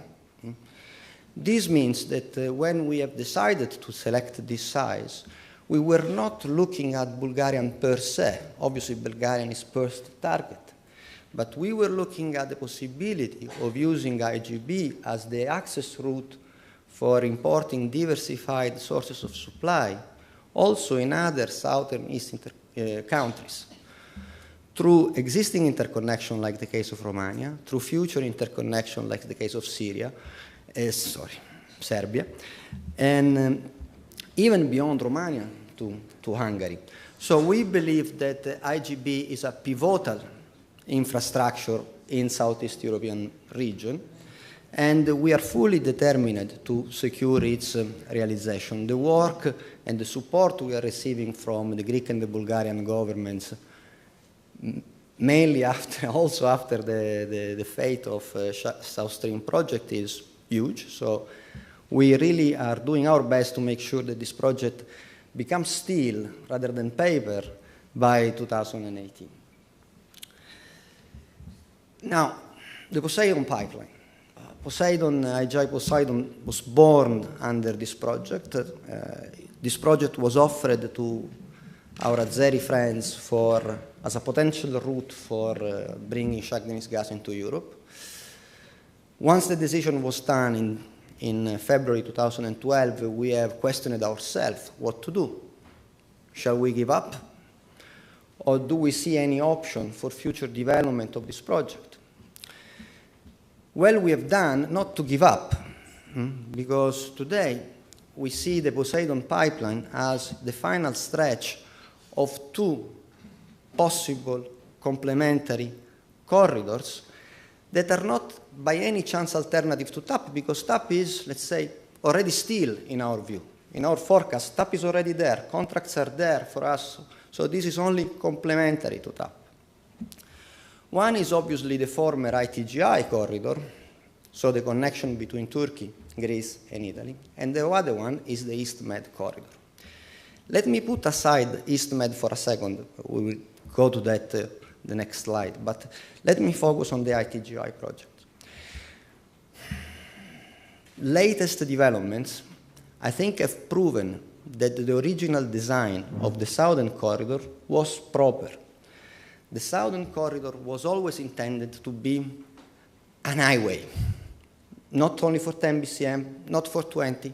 This means that when we have decided to select this size, we were not looking at Bulgarian per se. Obviously, Bulgarian is first target. But we were looking at the possibility of using IGB as the access route for importing diversified sources of supply, also in other southern eastern countries, through existing interconnection like the case of Romania, through future interconnection like the case of Serbia, and even beyond Romania to Hungary. So we believe that IGB is a pivotal infrastructure in Southeast European region, and we are fully determined to secure its realization. The work and the support we are receiving from the Greek and the Bulgarian governments, mainly also after the fate of South Stream project, is huge. So we really are doing our best to make sure that this project becomes steel rather than paper by 2018. Now, the Poseidon pipeline. IGI Poseidon was born under this project. This project was offered to our Azeri friends as a potential route for bringing Shah Deniz gas into Europe. Once the decision was done in February 2012, we have questioned ourselves what to do. Shall we give up? Or do we see any option for future development of this project? Well, we have done not to give up, because today we see the Poseidon pipeline as the final stretch of two possible complementary corridors that are not by any chance alternative to TAP, because TAP is, let's say, already still in our view. In our forecast, TAP is already there. Contracts are there for us. So this is only complementary to TAP. One is obviously the former ITGI corridor, so the connection between Turkey, Greece, and Italy. And the other one is the East Med corridor. Let me put aside East Med for a second. We will go to that the next slide. But let me focus on the ITGI project. Latest developments, I think, have proven that the original design of the Southern Corridor was proper. The Southern Corridor was always intended to be an highway, not only for 10 BCM, not for 20.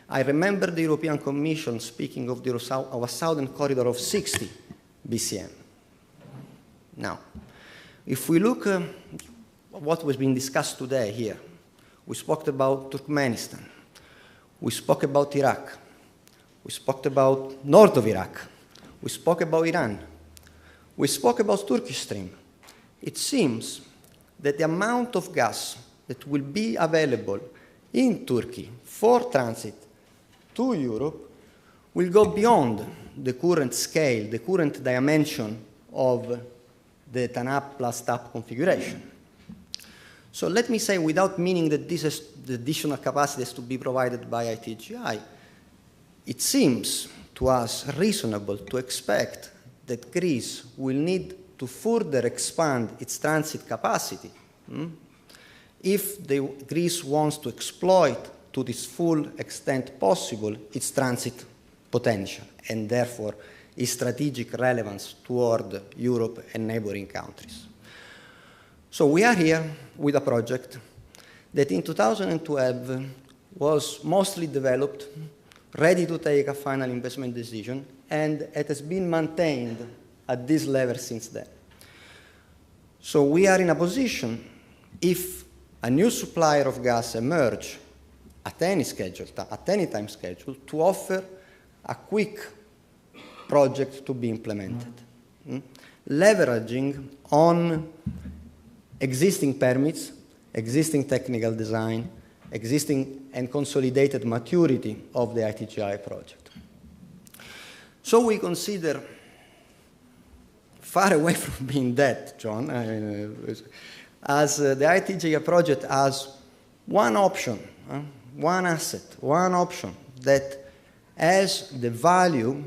I remember the European Commission speaking of a Southern Corridor of 60 BCM. Now, if we look at what was being discussed today here, we spoke about Turkmenistan, we spoke about Iraq, we spoke about north of Iraq, we spoke about Iran, we spoke about Turkish Stream. It seems that the amount of gas that will be available in Turkey for transit to Europe will go beyond the current scale, the current dimension of the TANAP plus TAP configuration. So let me say, without meaning that this is the additional capacity has to be provided by ITGI, it seems to us reasonable to expect that Greece will need to further expand its transit capacity if Greece wants to exploit to this full extent possible its transit potential and therefore its strategic relevance toward Europe and neighboring countries. So we are here with a project that in 2012 was mostly developed, ready to take a final investment decision, and it has been maintained at this level since then. So we are in a position, if a new supplier of gas emerge at any schedule, at any time schedule, to offer a quick project to be implemented, leveraging on existing permits, existing technical design, existing and consolidated maturity of the ITGI project. So we consider, far away from being dead, John, as the ITGI project as one option, one asset, one option that has the value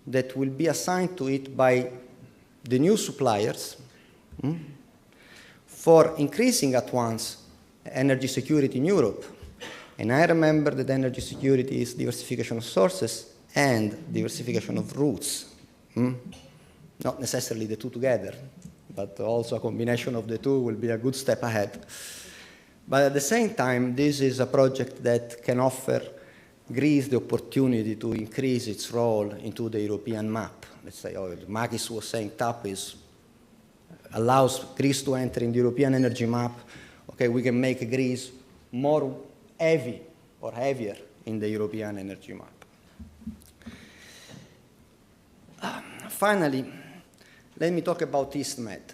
that will be assigned to it by the new suppliers for increasing at once energy security in Europe. And I remember that energy security is diversification of sources and diversification of routes. Not necessarily the two together, but also a combination of the two will be a good step ahead. But at the same time, this is a project that can offer Greece the opportunity to increase its role into the European map. Let's say, Makis was saying TAP allows Greece to enter in the European energy map. Okay, we can make Greece more heavy or heavier in the European energy map. Finally, let me talk about EastMed.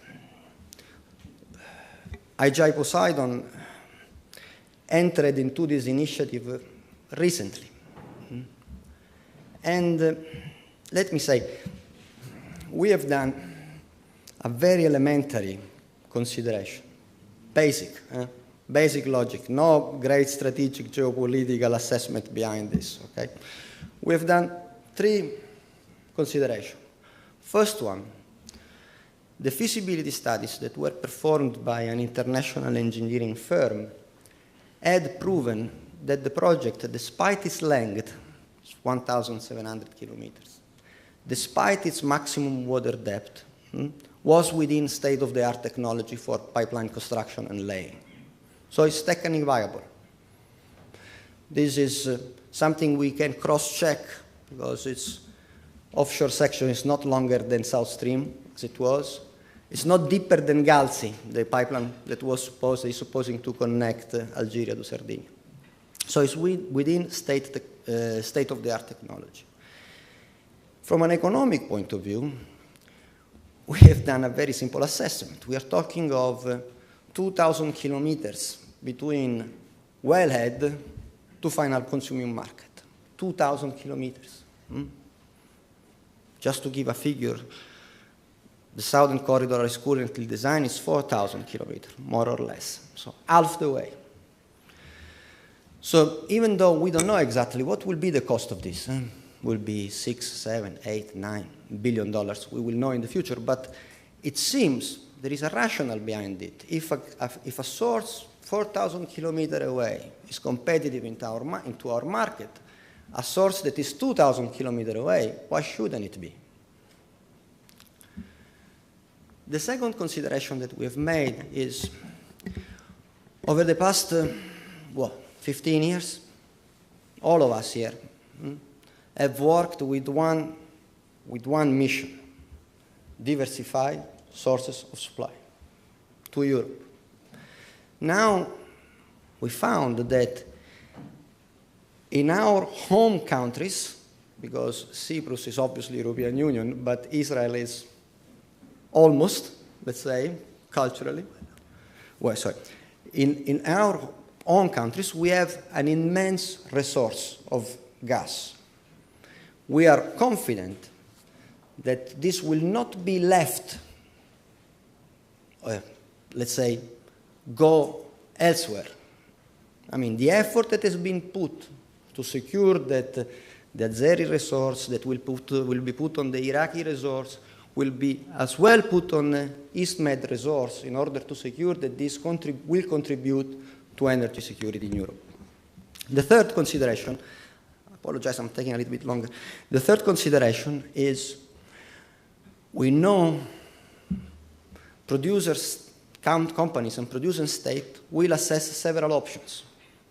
IGI Poseidon entered into this initiative recently. And let me say, we have done a very elementary consideration, basic logic, no great strategic geopolitical assessment behind this, okay? We have done three considerations. First one, the feasibility studies that were performed by an international engineering firm had proven that the project, despite its length, 1,700 kilometers, despite its maximum water depth, was within state-of-the-art technology for pipeline construction and laying. So it's technically viable. This is something we can cross-check because its offshore section is not longer than South Stream, as it was. It's not deeper than Galsi, the pipeline that was supposing to connect Algeria to Sardinia. So it's within state-of-the-art technology. From an economic point of view, we have done a very simple assessment. We are talking of 2,000 kilometers between wellhead to final consuming market. 2,000 kilometers. Just to give a figure, the southern corridor is currently designed is 4,000 kilometers, more or less. So half the way. So even though we don't know exactly what will be the cost of this, will be $6, 7, 8, 9 billion dollars. We will know in the future, but it seems there is a rationale behind it. If a source 4,000 kilometers away is competitive into our market, a source that is 2,000 kilometers away, why shouldn't it be? The second consideration that we have made is over the past 15 years, all of us here have worked with one mission: diversify sources of supply to Europe. Now, we found that in our home countries, because Cyprus is obviously European Union, but Israel is almost, let's say, culturally, In our own countries, we have an immense resource of gas. We are confident that this will not be left, let's say, go elsewhere. I mean, the effort that has been put to secure that the Azeri resource that will be put on the Iraqi resource will be as well put on the East Med resource in order to secure that this will contribute to energy security in Europe. The third consideration, I apologize, I'm taking a little bit longer. The third consideration is we know producers, companies and producing state will assess several options.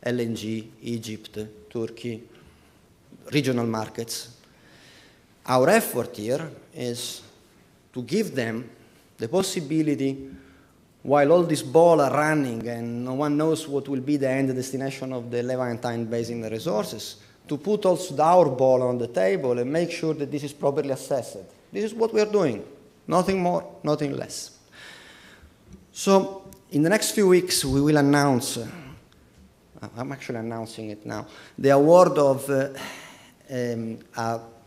LNG, Egypt, Turkey, regional markets. Our effort here is to give them the possibility, while all this ball are running and no one knows what will be the end destination of the Levantine Basin resources, to put also our ball on the table and make sure that this is properly assessed. This is what we are doing. Nothing more, nothing less. So in the next few weeks, we will announce, I'm actually announcing it now, the award of a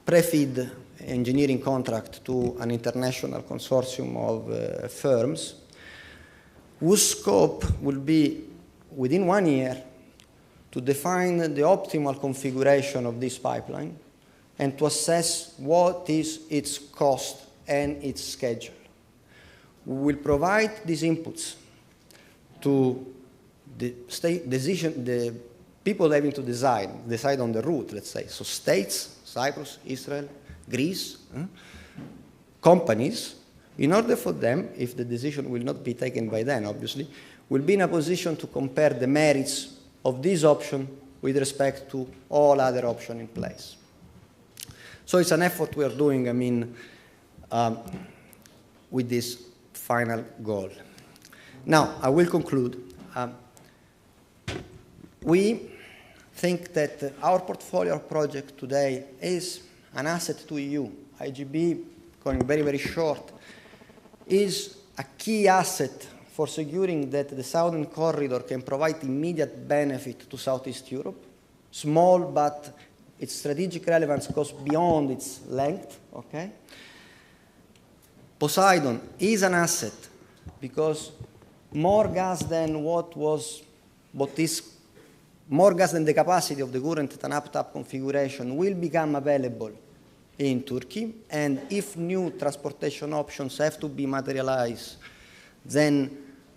pre-FEED engineering contract to an international consortium of firms whose scope will be, within 1 year, to define the optimal configuration of this pipeline and to assess what is its cost and its schedule. We will provide these inputs to the people having to decide on the route, let's say. So states, Cyprus, Israel, Greece, companies, in order for them, if the decision will not be taken by them, obviously, will be in a position to compare the merits of this option with respect to all other options in place. So it's an effort we are doing, I mean, with this final goal. Now, I will conclude. We think that our portfolio project today is an asset to EU. IGB, going very, very short, is a key asset for securing that the Southern Corridor can provide immediate benefit to Southeast Europe. Small, but its strategic relevance goes beyond its length, okay? Poseidon is an asset because more gas than more gas than the capacity of the current TANAP-TAP configuration will become available in Turkey, and if new transportation options have to be materialized, then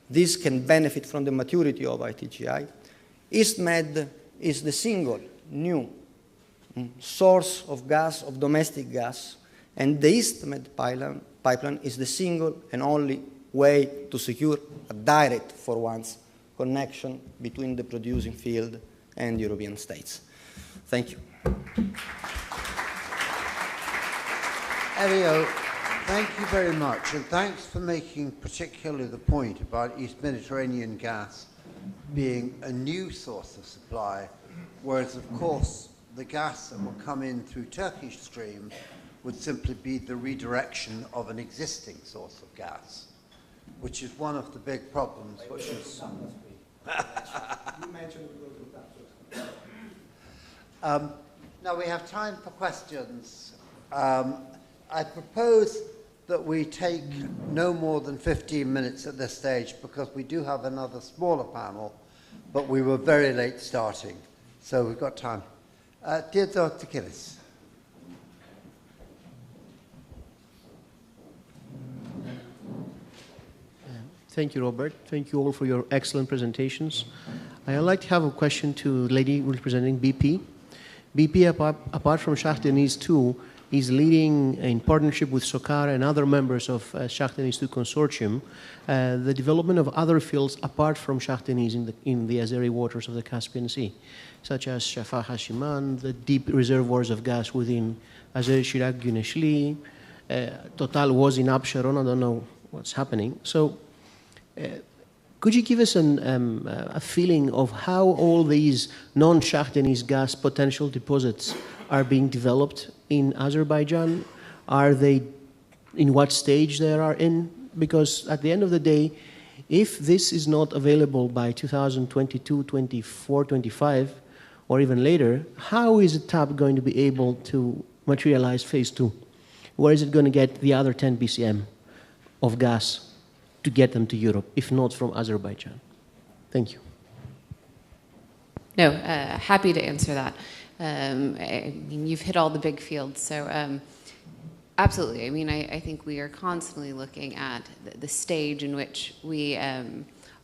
this can benefit from the maturity of ITGI. EastMed is the single new source of gas, of domestic gas, and the EastMed pipeline is the single and only way to secure a direct, for once, connection between the producing field and European states. Thank you. Elio, thank you very much, and thanks for making particularly the point about East Mediterranean gas being a new source of supply, whereas, of course, the gas that will come in through Turkish Stream would simply be the redirection of an existing source of gas, which is one of the big problems, which is... Now we have time for questions. I propose that we take no more than 15 minutes at this stage because we do have another smaller panel, but we were very late starting, so we've got time. Dear Dr. Killis. Thank you, Robert. Thank you all for your excellent presentations. I'd like to have a question to the lady representing BP. BP, apart from Shah Deniz 2, is leading, in partnership with SOCAR and other members of Shah Deniz 2 consortium, the development of other fields apart from Shah Deniz in the Azeri waters of the Caspian Sea, such as Shafah Hashiman, the deep reservoirs of gas within Azeri Chirag Guneshli. Total was in Absheron. I don't know what's happening. So, could you give us a feeling of how all these non-Shah Deniz gas potential deposits are being developed in Azerbaijan? Are they, in what stage they are in? Because at the end of the day, If this is not available by 2022, 24, 25, or even later, how is TAP going to be able to materialize phase 2? Where is it going to get the other 10 BCM of gas to get them to Europe, if not from Azerbaijan? Thank you. No, happy to answer that. I mean, you've hit all the big fields, so absolutely. I mean, I think we are constantly looking at the stage in which we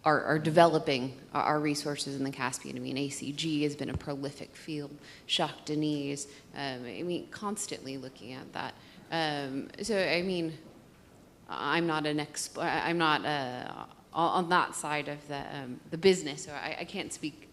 are developing our resources in the Caspian. I mean, ACG has been a prolific field, Shah Deniz, I mean, constantly looking at that. So, I mean, I'm not I'm not on that side of the business, so I can't speak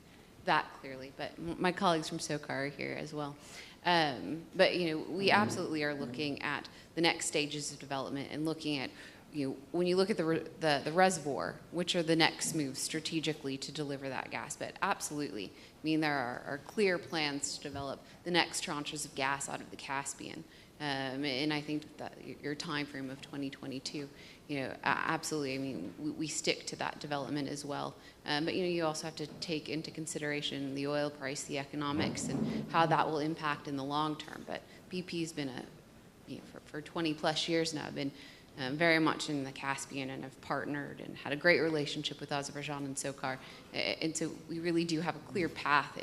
that clearly, but my colleagues from SOCAR are here as well. But, you know, we absolutely are looking at the next stages of development and looking at, you know, when you look at the reservoir, which are the next moves strategically to deliver that gas. But absolutely, I mean, there are clear plans to develop the next tranches of gas out of the Caspian. And I think that your time frame of 2022, you know, absolutely, I mean, we stick to that development as well. But, you know, you also have to take into consideration the oil price, the economics, and how that will impact in the long term. But BP's been, for 20 plus years now, been very much in the Caspian and have partnered and had a great relationship with Azerbaijan and SOCAR. And so we really do have a clear path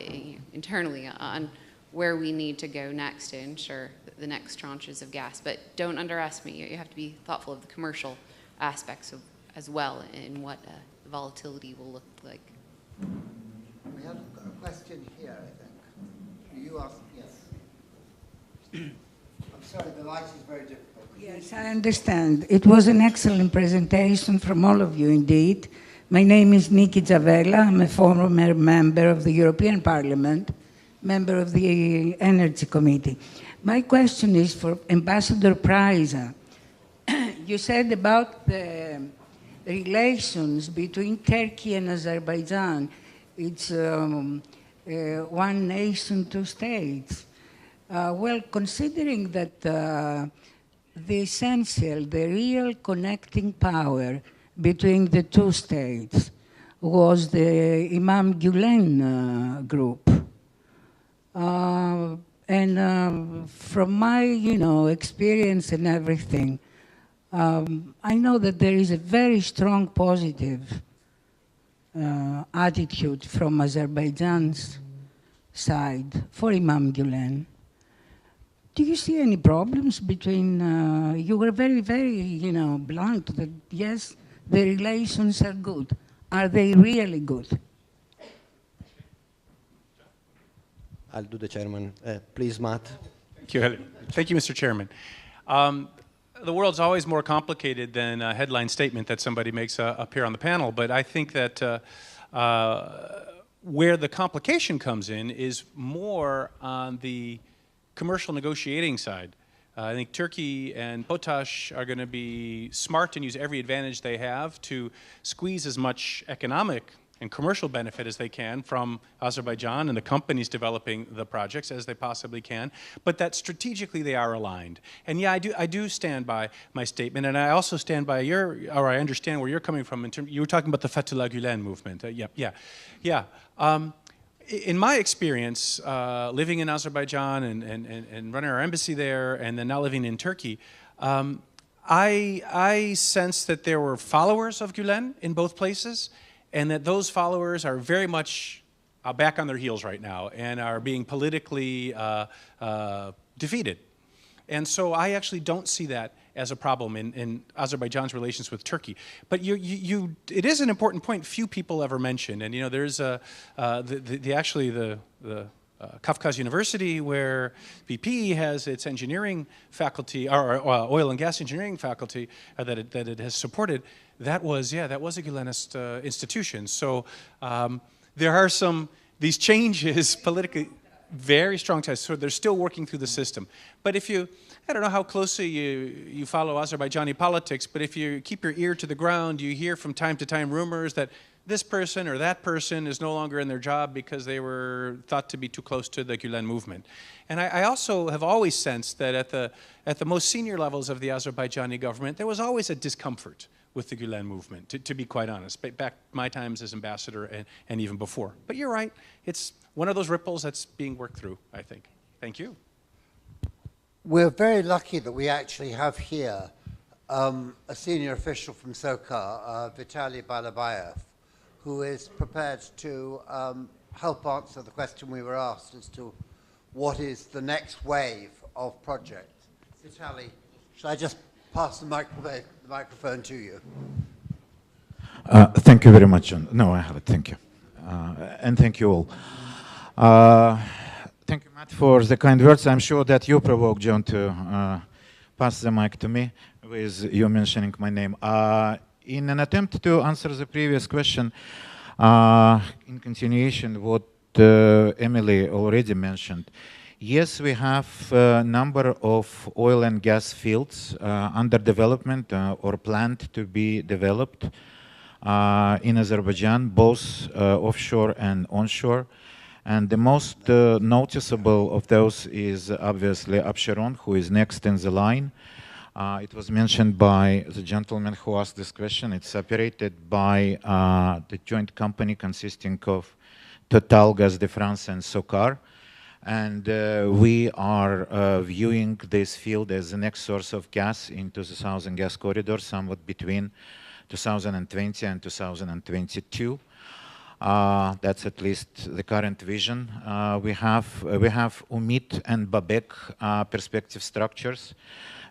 internally on where we need to go next to ensure the next tranches of gas. But don't underestimate, you have to be thoughtful of the commercial aspects as well and what the volatility will look like. We have a question here, I think. You asked, yes. I'm sorry, the light is very difficult. Yes, I understand. It was an excellent presentation from all of you indeed. My name is Niki Zavella. I'm a former member of the European Parliament, member of the Energy Committee. My question is for Ambassador Prysa. You said about the relations between Turkey and Azerbaijan. It's one nation, two states. Well, considering that the essential, the real connecting power between the two states was the Imam Gulen group. And from my, experience and everything, I know that there is a very strong positive attitude from Azerbaijan's side for Imam Gulen. Do you see any problems between, you were very, very, blunt that yes, the relations are good. Are they really good? I'll do the chairman. Please, Matt. Thank you. Thank you, Mr. Chairman. The world's always more complicated than a headline statement that somebody makes up here on the panel, but I think that where the complication comes in is more on the commercial negotiating side. I think Turkey and Potash are going to be smart and use every advantage they have to squeeze as much economic and commercial benefit as they can from Azerbaijan and the companies developing the projects as they possibly can, but that strategically they are aligned. And yeah, I do stand by my statement, and I also stand by I understand where you're coming from. You were talking about the Fethullah Gulen movement. Yeah. In my experience, living in Azerbaijan and running our embassy there, and then now living in Turkey, I sense that there were followers of Gulen in both places, and that those followers are very much back on their heels right now and are being politically defeated. And so I actually don't see that as a problem in Azerbaijan's relations with Turkey. But it is an important point few people ever mention. And there's actually the Kafkas University, where BP has its engineering faculty, or oil and gas engineering faculty that it has supported. That was a Gulenist institution. So there are these changes politically, very strong ties. So they're still working through the system. But I don't know how closely you follow Azerbaijani politics, but if you keep your ear to the ground, you hear from time to time rumors that this person or that person is no longer in their job because they were thought to be too close to the Gulen movement. And I also have always sensed that at the most senior levels of the Azerbaijani government, there was always a discomfort with the Gulen movement, to be quite honest. Back my times as ambassador and even before. But you're right, it's one of those ripples that's being worked through, I think. Thank you. We're very lucky that we actually have here a senior official from SOCAR, Vitaly Balabayev, who is prepared to help answer the question we were asked as to what is the next wave of projects. Vitaly, should I just pass the microphone to you? Thank you very much, John. No, I have it. Thank you. And thank you all. Thank you, Matt, for the kind words. I'm sure that you provoked John to pass the mic to me with you mentioning my name. In an attempt to answer the previous question, in continuation what Emily already mentioned, yes, we have a number of oil and gas fields under development or planned to be developed in Azerbaijan, both offshore and onshore. And the most noticeable of those is obviously Absheron, who is next in the line. It was mentioned by the gentleman who asked this question. It's operated by the joint company consisting of Total, Gaz de France, and SOCAR. And we are viewing this field as the next source of gas into the Southern Gas Corridor, somewhat between 2020 and 2022. That's at least the current vision. We have Umit and Babek perspective structures,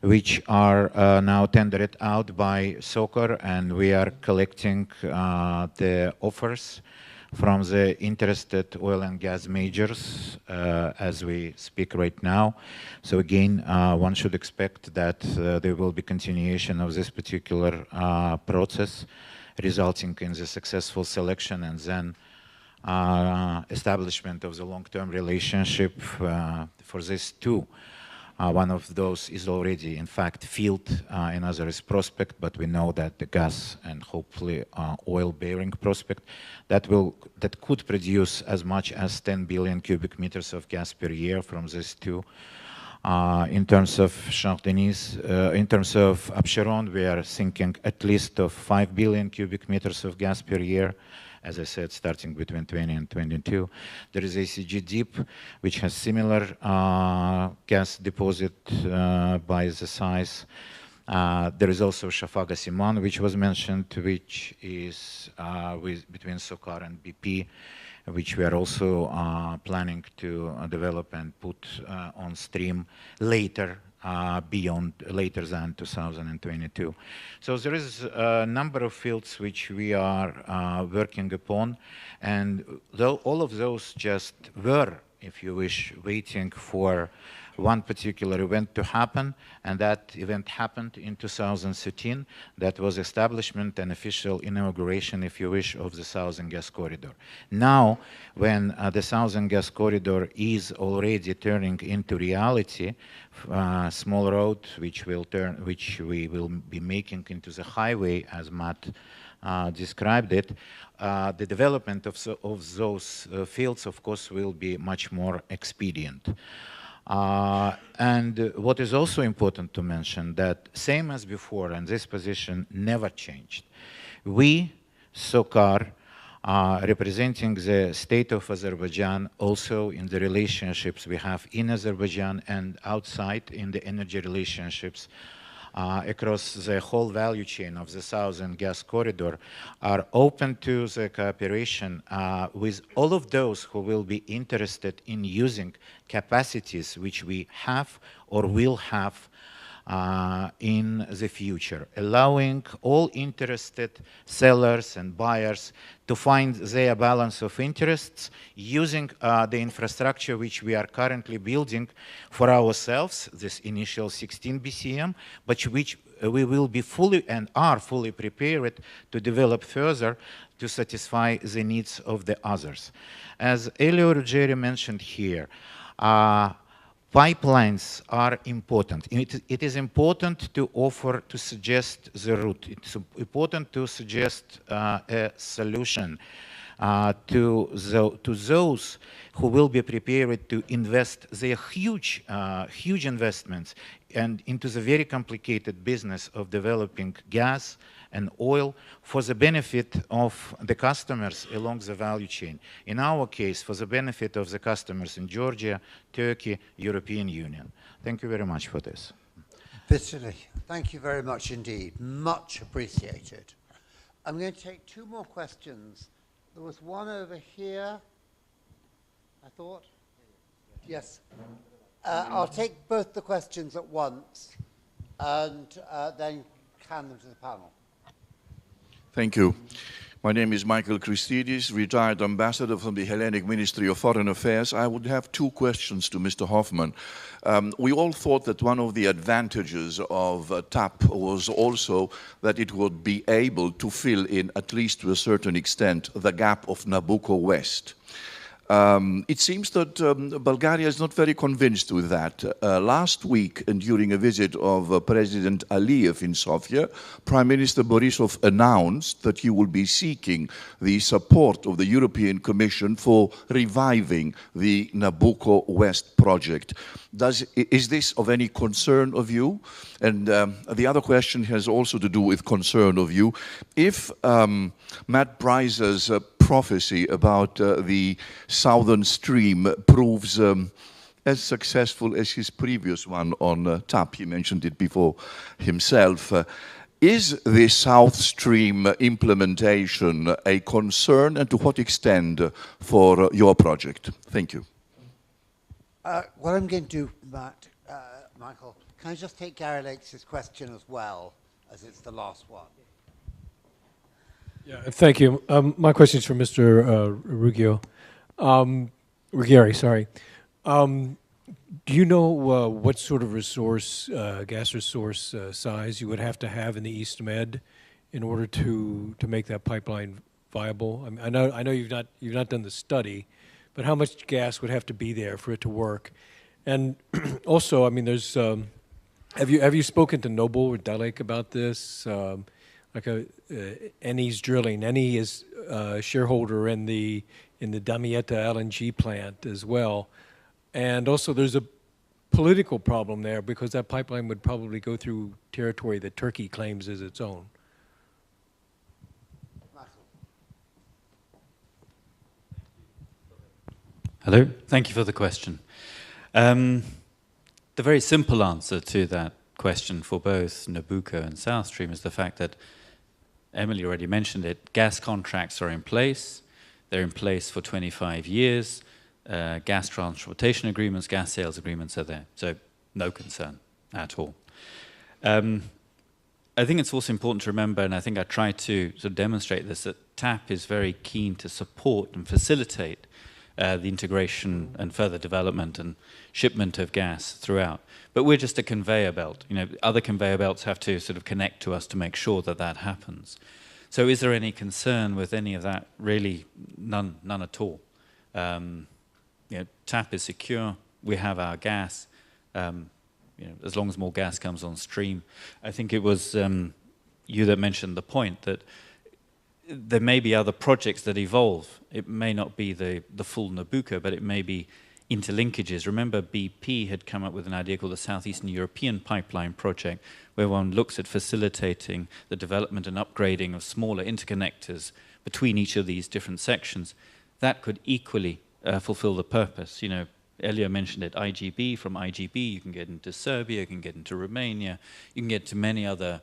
which are now tendered out by SOCAR, and we are collecting the offers from the interested oil and gas majors as we speak right now. So again, one should expect that there will be continuation of this particular process, resulting in the successful selection and then establishment of the long-term relationship for these two. One of those is already, in fact, field, another is prospect, but we know that the gas and hopefully oil-bearing prospect that could produce as much as 10 billion cubic meters of gas per year from these two. In terms of Chardonnays, in terms of Absheron, we are thinking at least of 5 billion cubic meters of gas per year. As I said, starting between 20 and 22. There is ACG Deep, which has similar gas deposit by the size. There is also Shafaga Siman, which was mentioned, which is between SOCAR and BP, which we are also planning to develop and put on stream later, later than 2022. So there is a number of fields which we are working upon, and though all of those just were, if you wish, waiting for one particular event to happen, and that event happened in 2013. That was establishment and official inauguration, if you wish, of the Southern Gas Corridor. Now, when the Southern Gas Corridor is already turning into reality, small road which we will be making into the highway, as Matt described it, the development of those fields, of course, will be much more expedient. And what is also important to mention that same as before, and this position never changed. We, SOCAR, representing the state of Azerbaijan, also in the relationships we have in Azerbaijan and outside in the energy relationships across the whole value chain of the Southern Gas Corridor, are open to the cooperation with all of those who will be interested in using capacities which we have or will have in the future, allowing all interested sellers and buyers to find their balance of interests using the infrastructure which we are currently building for ourselves, this initial 16 BCM, but which we will be fully and are fully prepared to develop further to satisfy the needs of the others. As Elio Ruggeri mentioned here, pipelines are important. It is important to offer, to suggest the route. It's important to suggest a solution to those who will be prepared to invest their huge investments and into the very complicated business of developing gas and oil for the benefit of the customers along the value chain. In our case, for the benefit of the customers in Georgia, Turkey, European Union. Thank you very much for this. Vitaly, thank you very much indeed. Much appreciated. I'm going to take two more questions. There was one over here, I thought. Yes. I'll take both the questions at once and then hand them to the panel. Thank you. My name is Michael Christidis, retired ambassador from the Hellenic Ministry of Foreign Affairs. I would have two questions to Mr. Hoffman. We all thought that one of the advantages of TAP was also that it would be able to fill in, at least to a certain extent, the gap of Nabucco West. It seems that Bulgaria is not very convinced with that. Last week, and during a visit of President Aliyev in Sofia, Prime Minister Borisov announced that he will be seeking the support of the European Commission for reviving the Nabucco West project. Is this of any concern of you? And the other question has also to do with concern of you. If Matt Bryce's prophecy about the Southern Stream proves as successful as his previous one on TAP, he mentioned it before himself, is the South Stream implementation a concern, and to what extent for your project? Thank you. What I'm going to do, Michael, can I just take Gary Lakes' question as well, as it's the last one? Yeah, thank you. My question is for Mr. Ruggieri. Sorry. Do you know what sort of resource, gas resource size you would have to have in the East Med in order to make that pipeline viable? I know you've not done the study, but how much gas would have to be there for it to work? And also, I mean, there's have you spoken to Noble or Dalek about this? Like Eni's drilling. Eni is a shareholder in the Damietta LNG plant as well, and also there's a political problem there because that pipeline would probably go through territory that Turkey claims as its own. Hello, thank you for the question. The very simple answer to that question for both Nabucco and South Stream is the fact that Emily already mentioned it. Gas contracts are in place. They're in place for 25 years. Gas transportation agreements, gas sales agreements are there. So no concern at all. I think it's also important to remember, and I think I tried to sort of demonstrate this, that TAP is very keen to support and facilitate the integration and further development and shipment of gas throughout. But we're just a conveyor belt. You know, other conveyor belts have to sort of connect to us to make sure that that happens. So is there any concern with any of that? Really, none at all. You know, TAP is secure. We have our gas. You know, as long as more gas comes on stream. I think it was you that mentioned the point that there may be other projects that evolve. It may not be the full Nabucco, but it may be interlinkages. Remember, BP had come up with an idea called the Southeastern European Pipeline Project, where one looks at facilitating the development and upgrading of smaller interconnectors between each of these different sections. That could equally fulfill the purpose. You know, Elia mentioned it, IGB. From IGB, you can get into Serbia, you can get into Romania, you can get to many other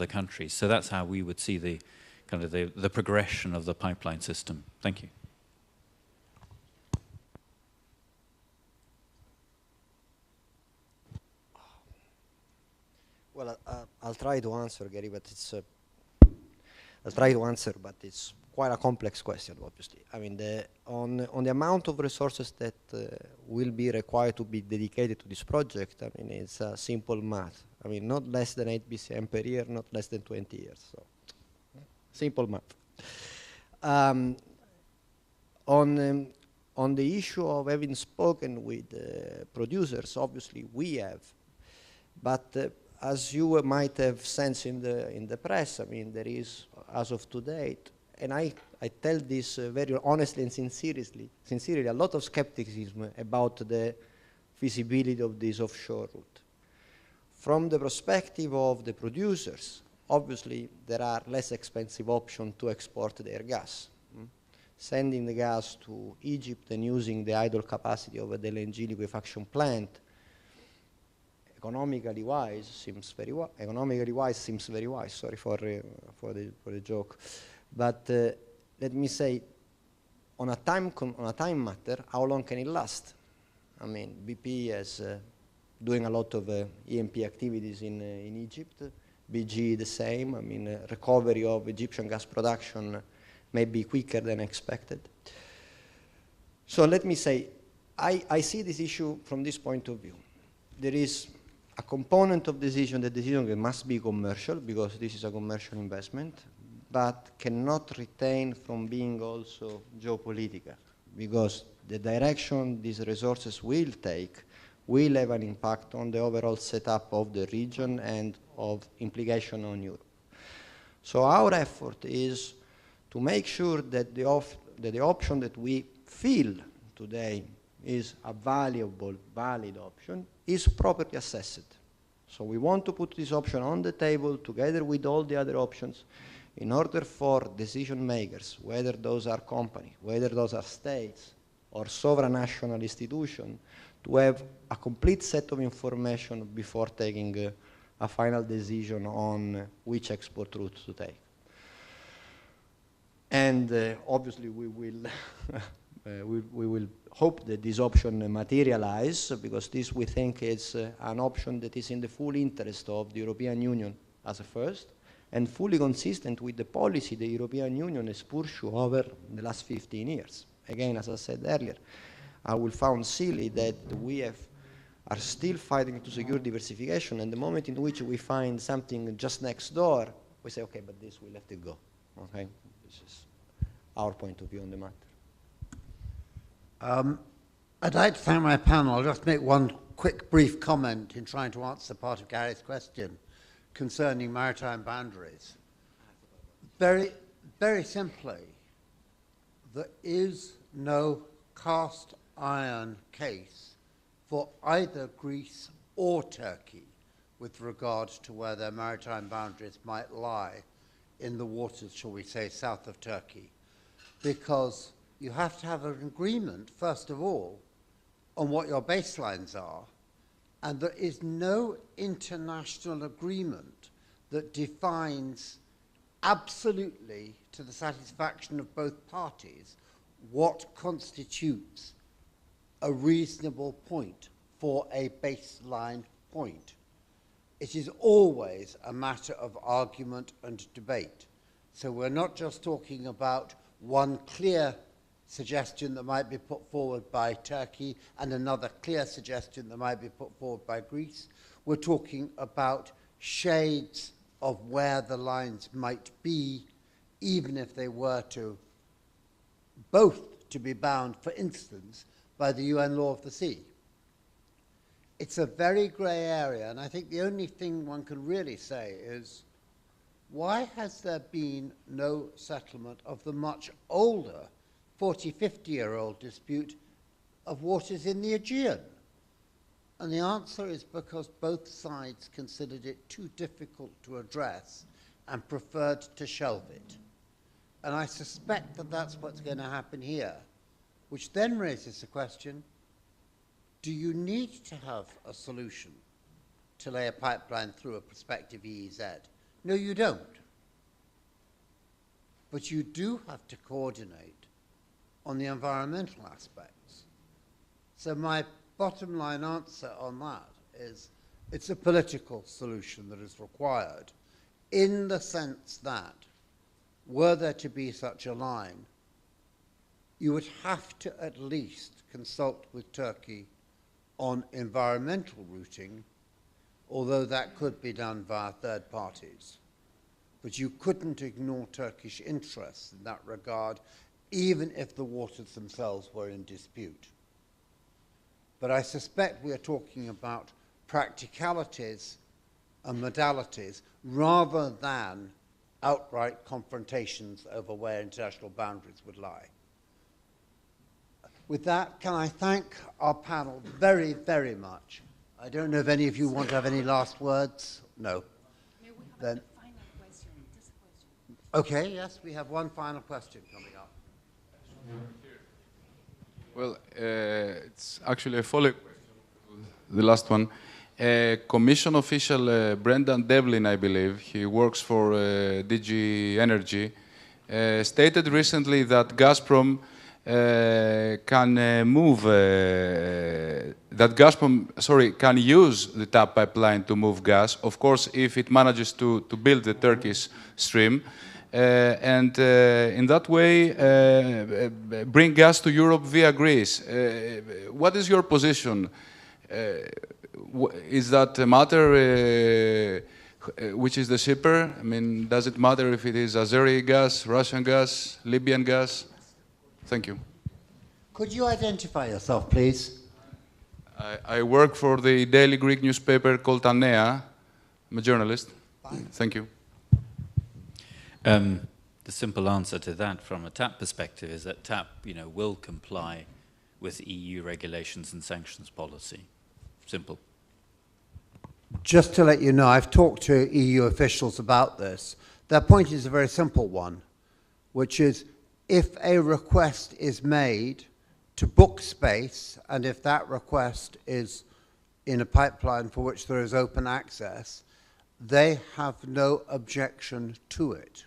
countries. So that's how we would see the kind of the progression of the pipeline system. Thank you. Well, I'll try to answer, Gary, but it's quite a complex question, obviously. I mean, on the amount of resources that will be required to be dedicated to this project, I mean, it's simple math. I mean, not less than 8 BCM per year, not less than 20 years. So, simple math. On the issue of having spoken with producers, obviously we have, but as you might have sensed in the press, I mean, there is, as of today, and I tell this very honestly and sincerely, a lot of skepticism about the feasibility of this offshore route. From the perspective of the producers, obviously there are less expensive options to export their gas. Sending the gas to Egypt and using the idle capacity of the LNG liquefaction plant, economically wise seems very wise. Sorry for the joke, but let me say, on a time matter, how long can it last? I mean, BP is doing a lot of E&P activities in Egypt. BG the same. I mean, recovery of Egyptian gas production may be quicker than expected. So let me say, I see this issue from this point of view. There is a component of decision, the decision must be commercial, because this is a commercial investment, but cannot retain from being also geopolitical, because the direction these resources will take will have an impact on the overall setup of the region and of implication on Europe. So our effort is to make sure that the option that we feel today is a valuable, valid option is properly assessed. So we want to put this option on the table together with all the other options in order for decision makers, whether those are companies, whether those are states or sovereign national institutions, to have a complete set of information before taking a final decision on which export route to take. And obviously we will we will hope that this option materialize, because this, we think, is an option that is in the full interest of the European Union as a first, and fully consistent with the policy the European Union has pursued over the last 15 years. Again, as I said earlier, I will found silly that we are still fighting to secure diversification, and the moment in which we find something just next door, we say, okay, but this, we let it go. Okay, this is our point of view on the matter. I'd like to thank my panel. I'll just make one quick brief comment in trying to answer part of Gary's question concerning maritime boundaries. Very, very simply, there is no cast iron case for either Greece or Turkey with regard to where their maritime boundaries might lie in the waters, shall we say, south of Turkey, because you have to have an agreement, first of all, on what your baselines are, and there is no international agreement that defines absolutely, to the satisfaction of both parties, what constitutes a reasonable point for a baseline point. It is always a matter of argument and debate. So we're not just talking about one clear suggestion that might be put forward by Turkey and another clear suggestion that might be put forward by Greece. We're talking about shades of where the lines might be, even if they were to both to be bound, for instance, by the UN law of the sea. It's a very grey area, and I think the only thing one can really say is, why has there been no settlement of the much older 40, 50-year-old dispute of waters in the Aegean? And the answer is because both sides considered it too difficult to address and preferred to shelve it. And I suspect that that's what's going to happen here, which then raises the question, do you need to have a solution to lay a pipeline through a prospective EEZ? No, you don't. But you do have to coordinate on the environmental aspects. So my bottom line answer on that is it's a political solution that is required, in the sense that were there to be such a line, you would have to at least consult with Turkey on environmental routing, although that could be done via third parties. But you couldn't ignore Turkish interests in that regard, even if the waters themselves were in dispute. But I suspect we are talking about practicalities and modalities rather than outright confrontations over where international boundaries would lie. With that, can I thank our panel very, very much. I don't know if any of you want to have any last words. No. Then Okay, yes, we have one final question coming up. Well, it's actually a follow-up question to the last one. Commission official Brendan Devlin, I believe, he works for DG Energy, stated recently that Gazprom can use the TAP pipeline to move gas, of course, if it manages to build the Turkish stream, and in that way bring gas to Europe via Greece. What is your position? Is that a matter which is the shipper? I mean, does it matter if it is Azeri gas, Russian gas, Libyan gas? Thank you. Could you identify yourself, please? I work for the daily Greek newspaper called Tanea. I'm a journalist. Fine. Thank you. The simple answer to that from a TAP perspective is that TAP, will comply with EU regulations and sanctions policy. Simple. Just to let you know, I've talked to EU officials about this. Their point is a very simple one, which is if a request is made to book space, and if that request is in a pipeline for which there is open access, they have no objection to it.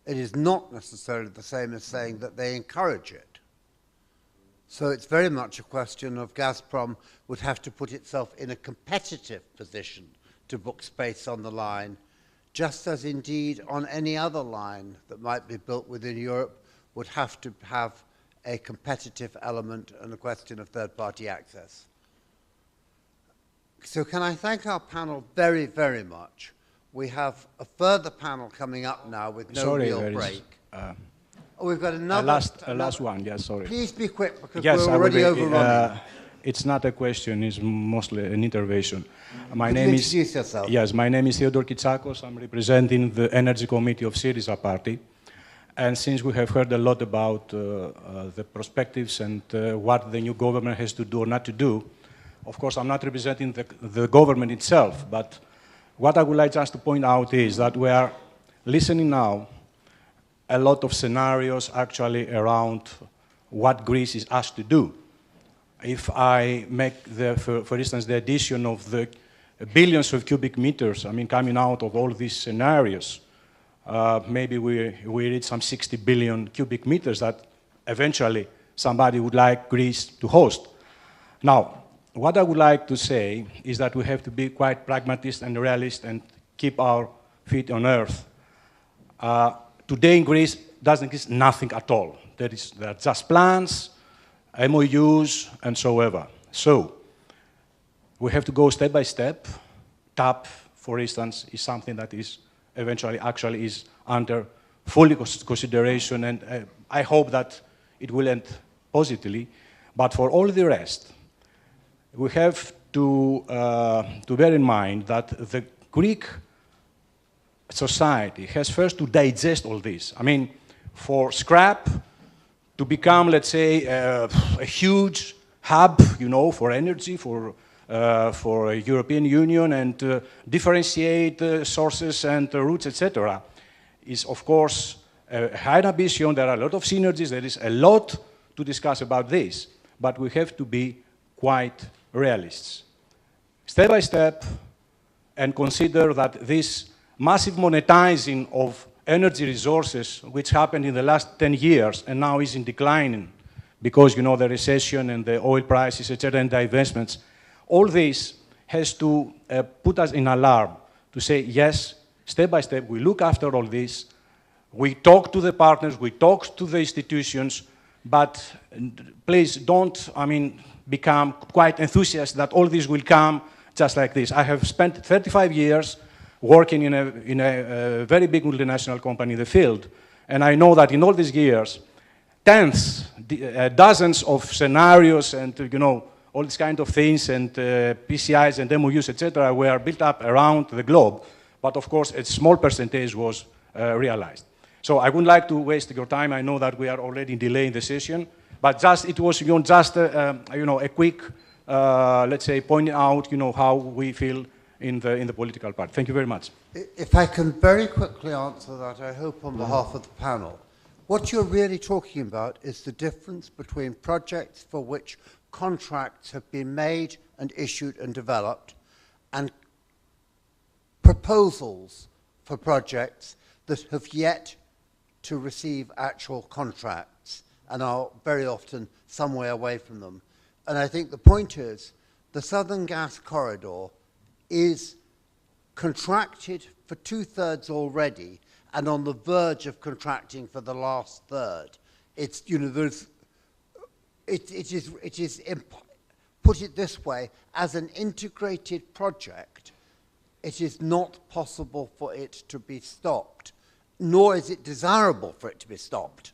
It is not necessarily the same as saying that they encourage it. So it's very much a question of Gazprom would have to put itself in a competitive position to book space on the line, just as indeed on any other line that might be built within Europe would have to have a competitive element and a question of third-party access. So can I thank our panel very, very much. We have a further panel coming up now with no real break. We've got another... A last one, yes, sorry. Please be quick, because yes, we're already overrunning. It's not a question, it's mostly an intervention. Could you introduce yourself? Yes, my name is Theodore Kitsakos. I'm representing the Energy Committee of Syriza Party. And since we have heard a lot about the perspectives and what the new government has to do or not to do, of course, I'm not representing the government itself, but what I would like just to point out is that we are listening now a lot of scenarios actually around what Greece is asked to do. If I make, for instance, the addition of the billions of cubic meters, coming out of all these scenarios, maybe we reach some 60 billion cubic meters that eventually somebody would like Greece to host. Now, what I would like to say is that we have to be quite pragmatist and realist and keep our feet on earth. Today in Greece doesn't exist nothing at all. There are just plans, MOUs, and so ever. So we have to go step by step. TAP, for instance, is something that is eventually actually is under full consideration, and I hope that it will end positively. But for all the rest, we have to bear in mind that the Greek society has first to digest all this. For scrap to become, let's say, a huge hub, for energy, for European Union, and differentiate sources and routes, etc., is, of course, a high ambition. There are a lot of synergies. There is a lot to discuss about this, but we have to be quite realists. Step by step, and consider that this massive monetizing of energy resources, which happened in the last 10 years and now is in declining because, the recession and the oil prices, etc., and the investments, all this has to put us in alarm to say, yes, step by step, we look after all this, we talk to the partners, we talk to the institutions, but please don't, become quite enthusiastic that all this will come just like this. I have spent 35 years working in a very big multinational company in the field, and I know that in all these years, dozens of scenarios and, all these kind of things, and PCIs and MOUs, etc., were built up around the globe, but of course a small percentage was realized. So I wouldn't like to waste your time. I know that we are already delaying the session, but it was just a quick, let's say, pointing out, how we feel in the political part. Thank you very much. If I can very quickly answer that, I hope on behalf of the panel. What you're really talking about is the difference between projects for which contracts have been made and issued and developed, and proposals for projects that have yet to receive actual contracts and are very often some way away from them. And I think the point is, the Southern Gas Corridor is contracted for 2/3 already and on the verge of contracting for the last third. It's, you know, put it this way, as an integrated project, it is not possible for it to be stopped, nor is it desirable for it to be stopped.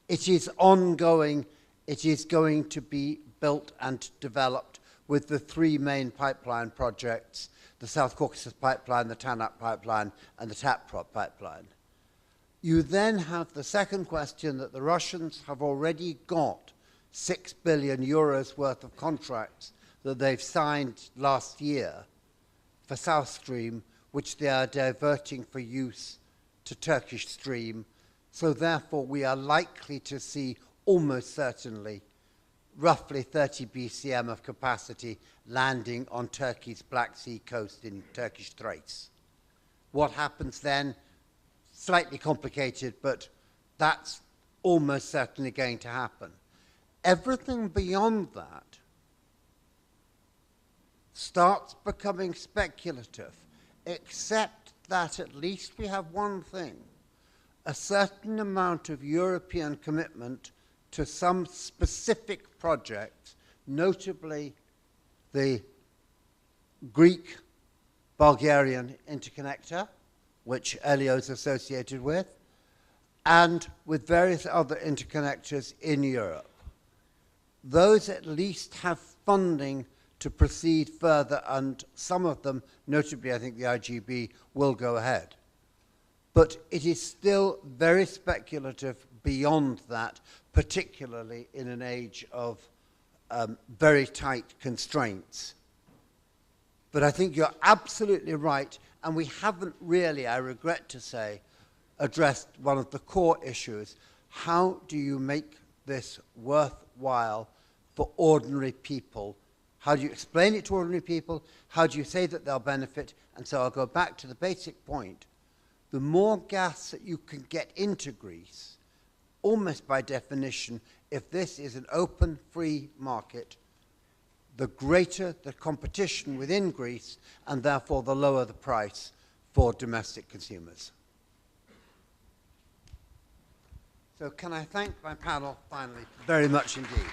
It is ongoing. It is going to be built and developed with the three main pipeline projects, the South Caucasus Pipeline, the TANAP Pipeline, and the TAPROD Pipeline. You then have the second question that the Russians have already got 6 billion euros worth of contracts that they've signed last year for South Stream, which they are diverting for use to Turkish Stream. So therefore, we are likely to see almost certainly roughly 30 BCM of capacity landing on Turkey's Black Sea coast in Turkish Thrace. What happens then? Slightly complicated, but that's almost certainly going to happen. Everything beyond that starts becoming speculative, except that at least we have one thing, a certain amount of European commitment to some specific projects, notably the Greek-Bulgarian interconnector, which Elio is associated with, and with various other interconnectors in Europe. Those at least have funding to proceed further, and some of them, notably I think the IGB, will go ahead. But it is still very speculative beyond that, particularly in an age of very tight constraints. But I think you're absolutely right, and we haven't really, I regret to say, addressed one of the core issues. How do you make this worthwhile for ordinary people? How do you explain it to ordinary people? How do you say that they'll benefit? And so I'll go back to the basic point. The more gas that you can get into Greece, almost by definition, if this is an open, free market, the greater the competition within Greece, and therefore the lower the price for domestic consumers. So can I thank my panel, finally, very much indeed.